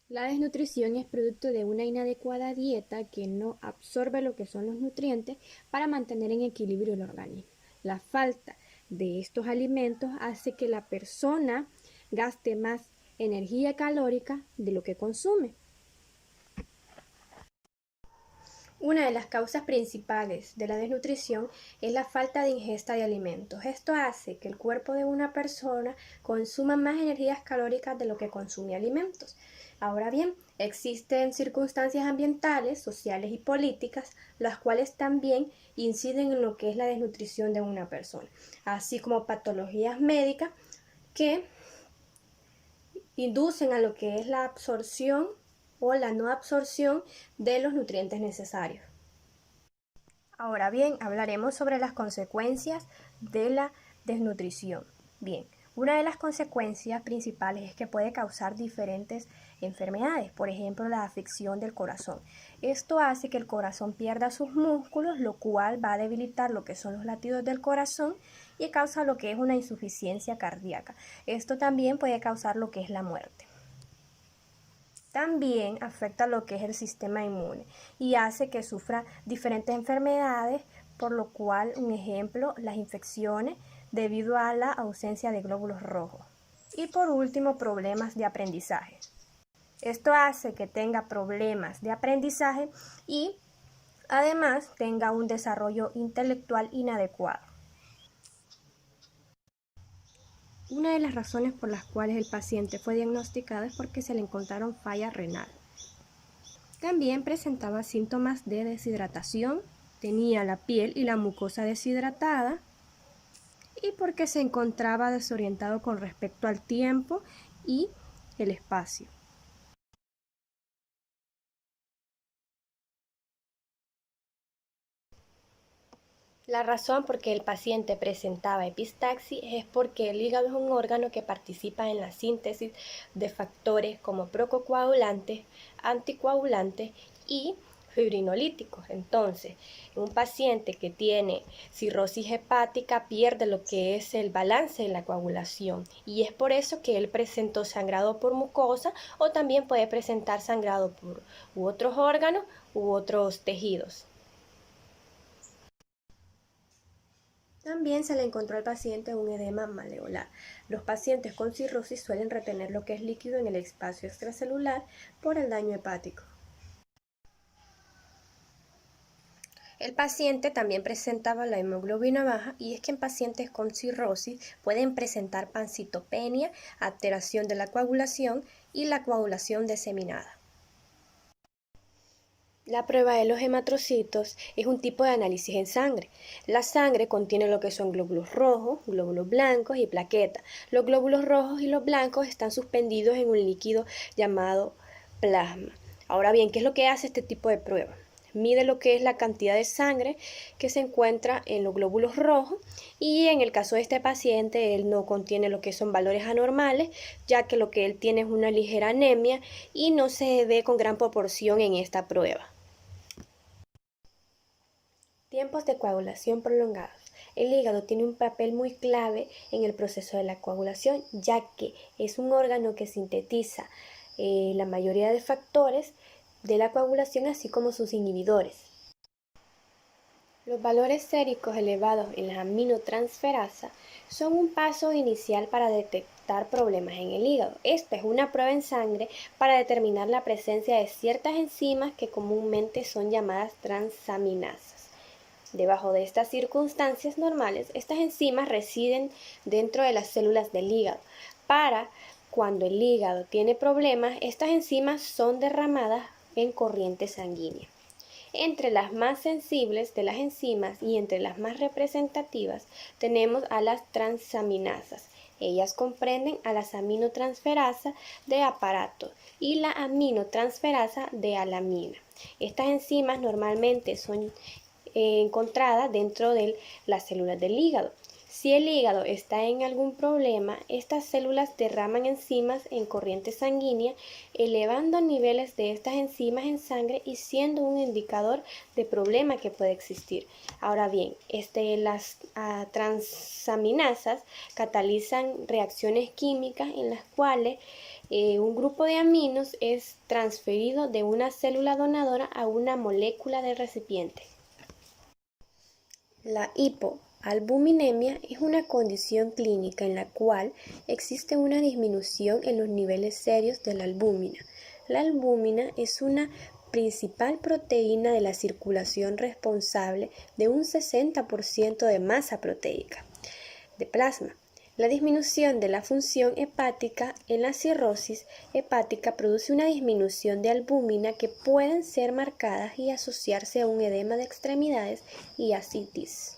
La desnutrición es producto de una inadecuada dieta que no absorbe lo que son los nutrientes para mantener en equilibrio el organismo. La falta de estos alimentos hace que la persona gaste más energía calórica de lo que consume. Una de las causas principales de la desnutrición es la falta de ingesta de alimentos. Esto hace que el cuerpo de una persona consuma más energías calóricas de lo que consume alimentos. Ahora bien, existen circunstancias ambientales, sociales y políticas, las cuales también inciden en lo que es la desnutrición de una persona, así como patologías médicas que inducen a lo que es la absorción o la no absorción de los nutrientes necesarios. Ahora bien, hablaremos sobre las consecuencias de la desnutrición. Bien, una de las consecuencias principales es que puede causar diferentes enfermedades, por ejemplo, la afección del corazón. Esto hace que el corazón pierda sus músculos, lo cual va a debilitar lo que son los latidos del corazón y causa lo que es una insuficiencia cardíaca. Esto también puede causar lo que es la muerte. También afecta lo que es el sistema inmune y hace que sufra diferentes enfermedades, por lo cual, un ejemplo, las infecciones debido a la ausencia de glóbulos rojos. Y por último, problemas de aprendizaje. Esto hace que tenga problemas de aprendizaje y además tenga un desarrollo intelectual inadecuado. Una de las razones por las cuales el paciente fue diagnosticado es porque se le encontraron falla renal. También presentaba síntomas de deshidratación, tenía la piel y la mucosa deshidratada y porque se encontraba desorientado con respecto al tiempo y el espacio. La razón por que el paciente presentaba epistaxis es porque el hígado es un órgano que participa en la síntesis de factores como procoagulantes, anticoagulantes y fibrinolíticos. Entonces, un paciente que tiene cirrosis hepática pierde lo que es el balance de la coagulación y es por eso que él presentó sangrado por mucosa o también puede presentar sangrado por otros órganos u otros tejidos. También se le encontró al paciente un edema maleolar. Los pacientes con cirrosis suelen retener lo que es líquido en el espacio extracelular por el daño hepático. El paciente también presentaba la hemoglobina baja y es que en pacientes con cirrosis pueden presentar pancitopenia, alteración de la coagulación y la coagulación diseminada. La prueba de los hematrocitos es un tipo de análisis en sangre. La sangre contiene lo que son glóbulos rojos, glóbulos blancos y plaquetas. Los glóbulos rojos y los blancos están suspendidos en un líquido llamado plasma. Ahora bien, ¿qué es lo que hace este tipo de prueba? mide lo que es la cantidad de sangre que se encuentra en los glóbulos rojos, y en el caso de este paciente él no contiene lo que son valores anormales, ya que lo que él tiene es una ligera anemia y no se ve con gran proporción en esta prueba. Tiempos de coagulación prolongados. El hígado tiene un papel muy clave en el proceso de la coagulación, ya que es un órgano que sintetiza la mayoría de factores de la coagulación, así como sus inhibidores. Los valores séricos elevados en la aminotransferasa son un paso inicial para detectar problemas en el hígado. Esta es una prueba en sangre para determinar la presencia de ciertas enzimas que comúnmente son llamadas transaminasas. Debajo de estas circunstancias normales, estas enzimas residen dentro de las células del hígado. Para cuando el hígado tiene problemas, estas enzimas son derramadas en corriente sanguínea. Entre las más sensibles de las enzimas y entre las más representativas tenemos a las transaminasas. Ellas comprenden a las aminotransferasa de aparato y la aminotransferasa de alamina. Estas enzimas normalmente son encontradas dentro de las células del hígado. Si el hígado está en algún problema, estas células derraman enzimas en corriente sanguínea, elevando niveles de estas enzimas en sangre y siendo un indicador de problema que puede existir. Ahora bien, las transaminasas catalizan reacciones químicas en las cuales un grupo de aminos es transferido de una célula donadora a una molécula del recipiente. La hipoalbuminemia es una condición clínica en la cual existe una disminución en los niveles serios de la albúmina. La albúmina es una principal proteína de la circulación responsable de un 60% de masa proteica de plasma. La disminución de la función hepática en la cirrosis hepática produce una disminución de albúmina que pueden ser marcadas y asociarse a un edema de extremidades y ascitis.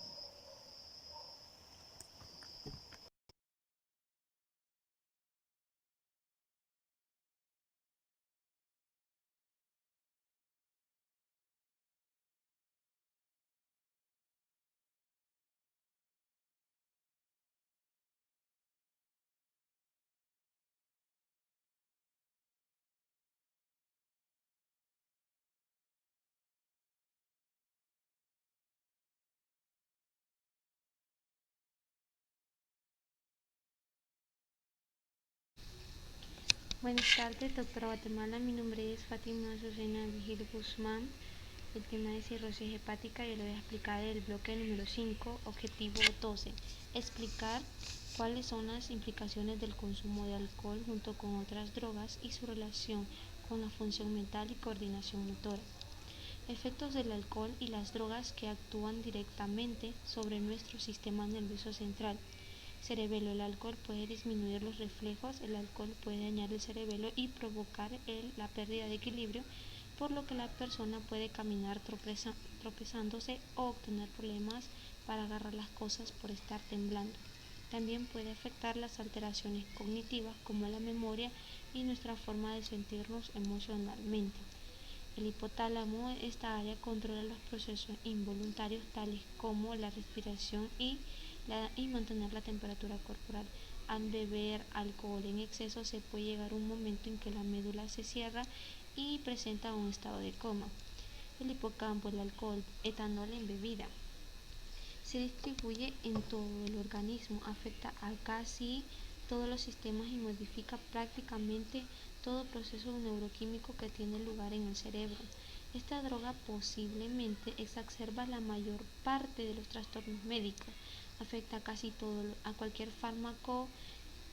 Buenas tardes, doctora Guatemala. Mi nombre es Fátima Azucena Vigil Guzmán. El tema es cirrosis hepática y lo voy a explicar el bloque número 5, objetivo 12. Explicar cuáles son las implicaciones del consumo de alcohol junto con otras drogas y su relación con la función mental y coordinación motora. Efectos del alcohol y las drogas que actúan directamente sobre nuestro sistema nervioso central. Cerebelo. El alcohol puede disminuir los reflejos, el alcohol puede dañar el cerebelo y provocar la pérdida de equilibrio, por lo que la persona puede caminar tropezándose o obtener problemas para agarrar las cosas por estar temblando. También puede afectar las alteraciones cognitivas como la memoria y nuestra forma de sentirnos emocionalmente. El hipotálamo, esta área controla los procesos involuntarios tales como la respiración y mantener la temperatura corporal. Al beber alcohol en exceso se puede llegar a un momento en que la médula se cierra y presenta un estado de coma. El hipocampo, el alcohol, etanol en bebida. Se distribuye en todo el organismo, afecta a casi todos los sistemas y modifica prácticamente todo proceso neuroquímico que tiene lugar en el cerebro. Esta droga posiblemente exacerba la mayor parte de los trastornos médicos, afecta casi todo, a cualquier fármaco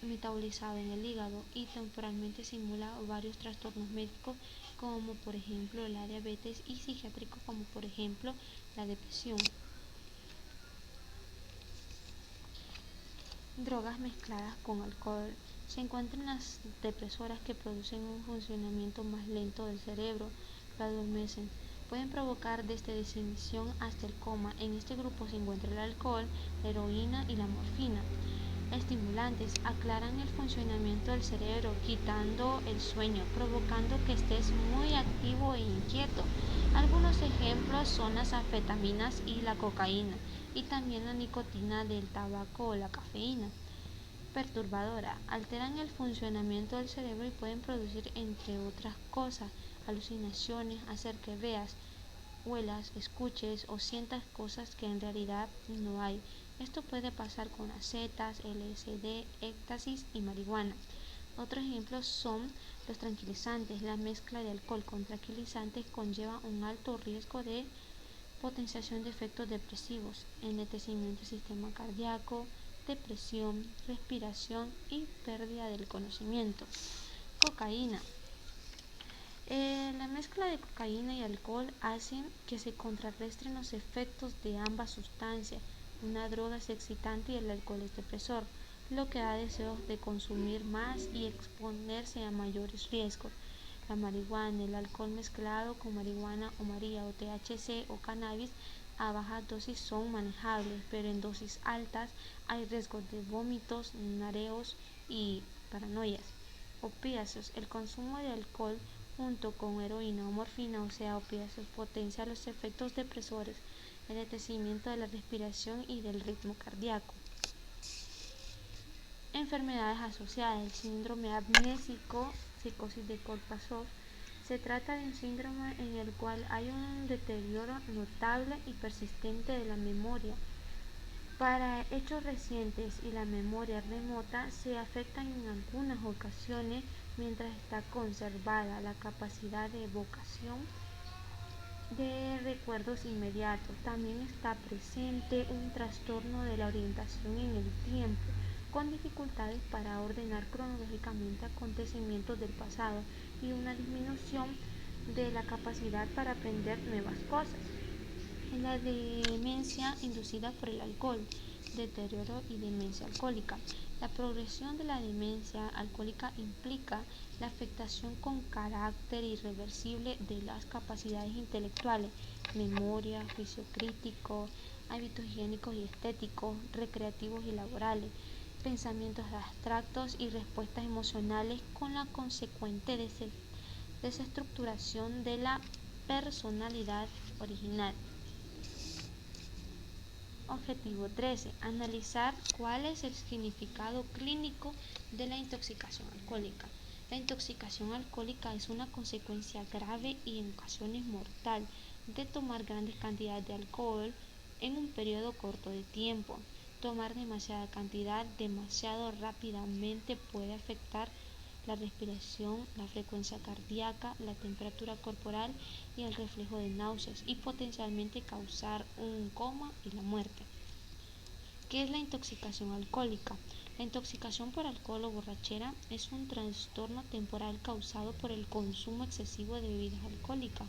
metabolizado en el hígado y temporalmente simula varios trastornos médicos como por ejemplo la diabetes y psiquiátricos como por ejemplo la depresión. Drogas mezcladas con alcohol. Se encuentran las depresoras que producen un funcionamiento más lento del cerebro, lo adormecen. Pueden provocar desde desinhibición hasta el coma. En este grupo se encuentra el alcohol, la heroína y la morfina. estimulantes aclaran el funcionamiento del cerebro, quitando el sueño, provocando que estés muy activo e inquieto. Algunos ejemplos son las anfetaminas y la cocaína, y también la nicotina del tabaco o la cafeína. Perturbadora, alteran el funcionamiento del cerebro y pueden producir, entre otras cosas, alucinaciones, hacer que veas, huelas, escuches o sientas cosas que en realidad no hay. Esto puede pasar con las setas, LSD, éxtasis y marihuana. Otros ejemplos son los tranquilizantes. La mezcla de alcohol con tranquilizantes conlleva un alto riesgo de potenciación de efectos depresivos, enlentecimiento del sistema cardíaco, depresión, respiración y pérdida del conocimiento. Cocaína. La mezcla de cocaína y alcohol hace que se contrarresten los efectos de ambas sustancias. Una droga es excitante y el alcohol es depresor, lo que da deseos de consumir más y exponerse a mayores riesgos. La marihuana, el alcohol mezclado con marihuana o María o THC o cannabis a bajas dosis son manejables, pero en dosis altas hay riesgos de vómitos, mareos y paranoias. Opiáceos, el consumo de alcohol junto con heroína o morfina, o sea, opiáceos, potencia los efectos depresores, el enlentecimiento de la respiración y del ritmo cardíaco. Enfermedades asociadas, el síndrome amnésico, psicosis de Korpasov. Se trata de un síndrome en el cual hay un deterioro notable y persistente de la memoria. Para hechos recientes y la memoria remota se afectan en algunas ocasiones mientras está conservada la capacidad de evocación de recuerdos inmediatos. También está presente un trastorno de la orientación en el tiempo, con dificultades para ordenar cronológicamente acontecimientos del pasado y una disminución de la capacidad para aprender nuevas cosas. La demencia inducida por el alcohol, deterioro y demencia alcohólica. La progresión de la demencia alcohólica implica la afectación con carácter irreversible de las capacidades intelectuales, memoria, juicio crítico, hábitos higiénicos y estéticos, recreativos y laborales, pensamientos abstractos y respuestas emocionales, con la consecuente desestructuración de la personalidad original. Objetivo 13. Analizar cuál es el significado clínico de la intoxicación alcohólica. La intoxicación alcohólica es una consecuencia grave y en ocasiones mortal de tomar grandes cantidades de alcohol en un periodo corto de tiempo. Tomar demasiada cantidad demasiado rápidamente puede afectar la respiración, la frecuencia cardíaca, la temperatura corporal y el reflejo de náuseas, y potencialmente causar un coma y la muerte. ¿Qué es la intoxicación alcohólica? La intoxicación por alcohol o borrachera es un trastorno temporal causado por el consumo excesivo de bebidas alcohólicas.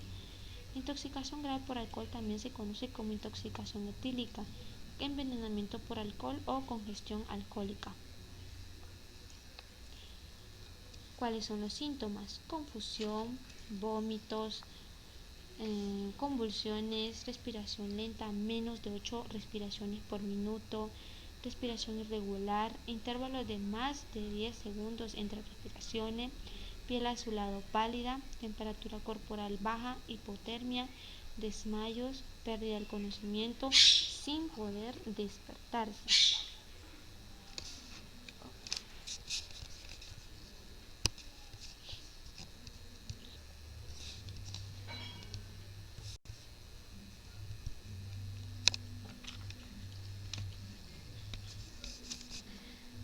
La intoxicación grave por alcohol también se conoce como intoxicación etílica, envenenamiento por alcohol o congestión alcohólica. ¿Cuáles son los síntomas? Confusión, vómitos, convulsiones, respiración lenta, menos de 8 respiraciones por minuto, respiración irregular, intervalos de más de 10 segundos entre respiraciones, piel azulado pálida, temperatura corporal baja, hipotermia, desmayos, pérdida del conocimiento sin poder despertarse.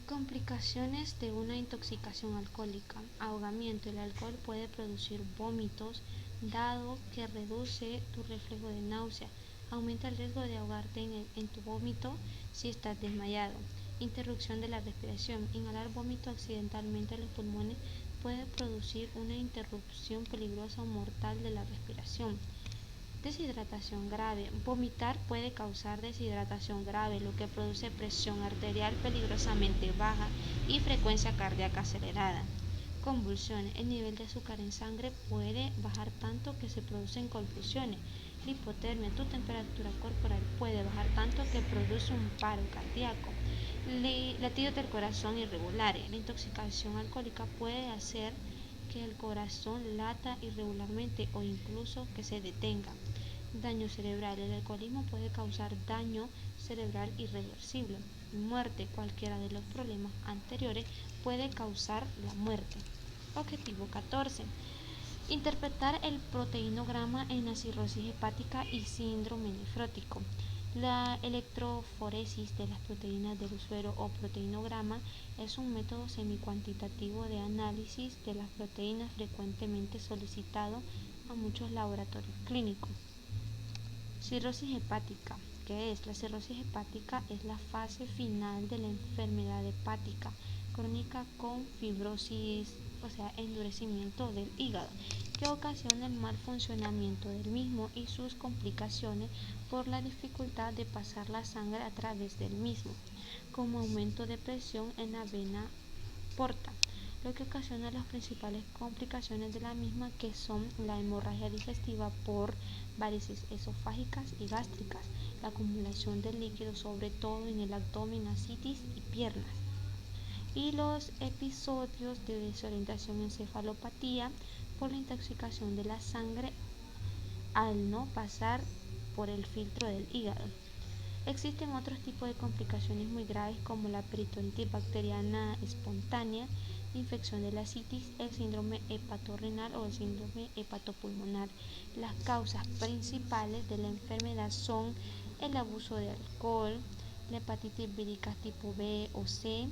Complicaciones de una intoxicación alcohólica. Ahogamiento. El alcohol puede producir vómitos, dado que reduce tu reflejo de náusea. Aumenta el riesgo de ahogarte en tu vómito si estás desmayado. Interrupción de la respiración. Inhalar vómito accidentalmente a los pulmones puede producir una interrupción peligrosa o mortal de la respiración. Deshidratación grave. Vomitar puede causar deshidratación grave, lo que produce presión arterial peligrosamente baja y frecuencia cardíaca acelerada. Convulsiones. El nivel de azúcar en sangre puede bajar tanto que se producen convulsiones. La hipotermia. Tu temperatura corporal puede bajar tanto que produce un paro cardíaco. Latidos del corazón irregulares. La intoxicación alcohólica puede hacer que el corazón lata irregularmente o incluso que se detenga. Daño cerebral. El alcoholismo puede causar daño cerebral irreversible. Muerte. Cualquiera de los problemas anteriores puede causar la muerte. Objetivo 14. Interpretar el proteinograma en la cirrosis hepática y síndrome nefrótico. La electroforesis de las proteínas del suero o proteinograma es un método semicuantitativo de análisis de las proteínas frecuentemente solicitado a muchos laboratorios clínicos. Cirrosis hepática. ¿Qué es? La cirrosis hepática es la fase final de la enfermedad hepática crónica con fibrosis, o sea, endurecimiento del hígado, que ocasiona el mal funcionamiento del mismo y sus complicaciones por la dificultad de pasar la sangre a través del mismo, como aumento de presión en la vena porta, lo que ocasiona las principales complicaciones de la misma, que son la hemorragia digestiva por varices esofágicas y gástricas, la acumulación de líquido sobre todo en el abdomen, ascitis y piernas, y los episodios de desorientación, encefalopatía por la intoxicación de la sangre al no pasar por el filtro del hígado. Existen otros tipos de complicaciones muy graves como la peritonitis bacteriana espontánea, infección de la citis, el síndrome hepatorrenal o el síndrome hepatopulmonar. Las causas principales de la enfermedad son el abuso de alcohol, la hepatitis vírica tipo B o C,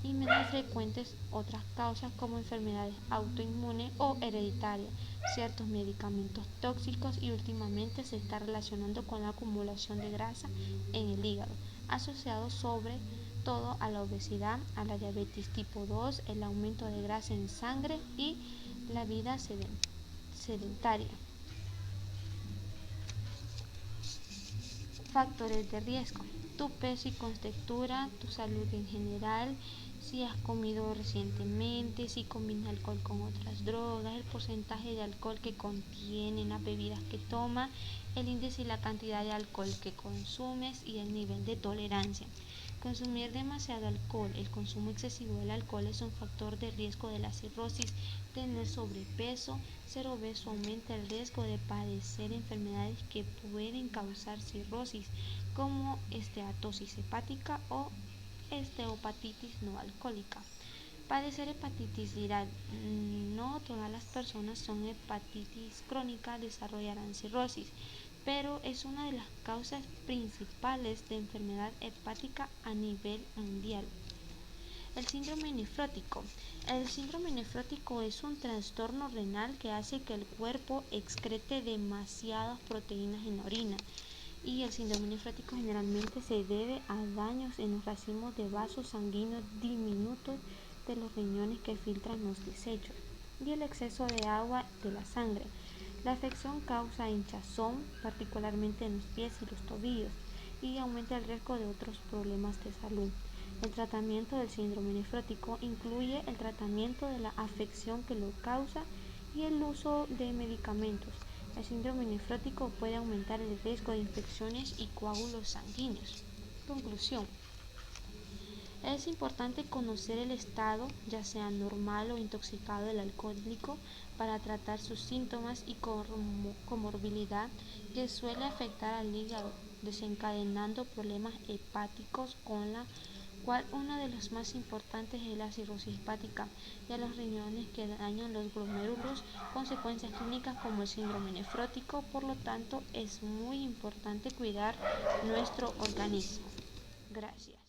y menos frecuentes otras causas como enfermedades autoinmunes o hereditarias, ciertos medicamentos tóxicos, y últimamente se está relacionando con la acumulación de grasa en el hígado, asociado sobre todo a la obesidad, a la diabetes tipo 2, el aumento de grasa en sangre y la vida sedentaria. Factores de riesgo: tu peso y contextura, tu salud en general, si has comido recientemente, si combinas alcohol con otras drogas, el porcentaje de alcohol que contienen las bebidas que tomas, el índice y la cantidad de alcohol que consumes y el nivel de tolerancia. Consumir demasiado alcohol. El consumo excesivo del alcohol es un factor de riesgo de la cirrosis. Tener sobrepeso, ser obeso aumenta el riesgo de padecer enfermedades que pueden causar cirrosis, como esteatosis hepática o esteatohepatitis no alcohólica. Padecer hepatitis viral. No todas las personas con hepatitis crónica desarrollarán cirrosis, pero es una de las causas principales de enfermedad hepática a nivel mundial. El síndrome nefrótico. El síndrome nefrótico es un trastorno renal que hace que el cuerpo excrete demasiadas proteínas en la orina, y el síndrome nefrótico generalmente se debe a daños en los racimos de vasos sanguíneos diminutos de los riñones que filtran los desechos, y el exceso de agua de la sangre. La afección causa hinchazón, particularmente en los pies y los tobillos, y aumenta el riesgo de otros problemas de salud. El tratamiento del síndrome nefrótico incluye el tratamiento de la afección que lo causa y el uso de medicamentos. El síndrome nefrótico puede aumentar el riesgo de infecciones y coágulos sanguíneos. Conclusión: es importante conocer el estado, ya sea normal o intoxicado del alcohólico, para tratar sus síntomas y comorbilidad que suele afectar al hígado, desencadenando problemas hepáticos, con la cual uno de los más importantes es la cirrosis hepática, y a los riñones, que dañan los glomérulos, consecuencias clínicas como el síndrome nefrótico. Por lo tanto, es muy importante cuidar nuestro organismo. Gracias.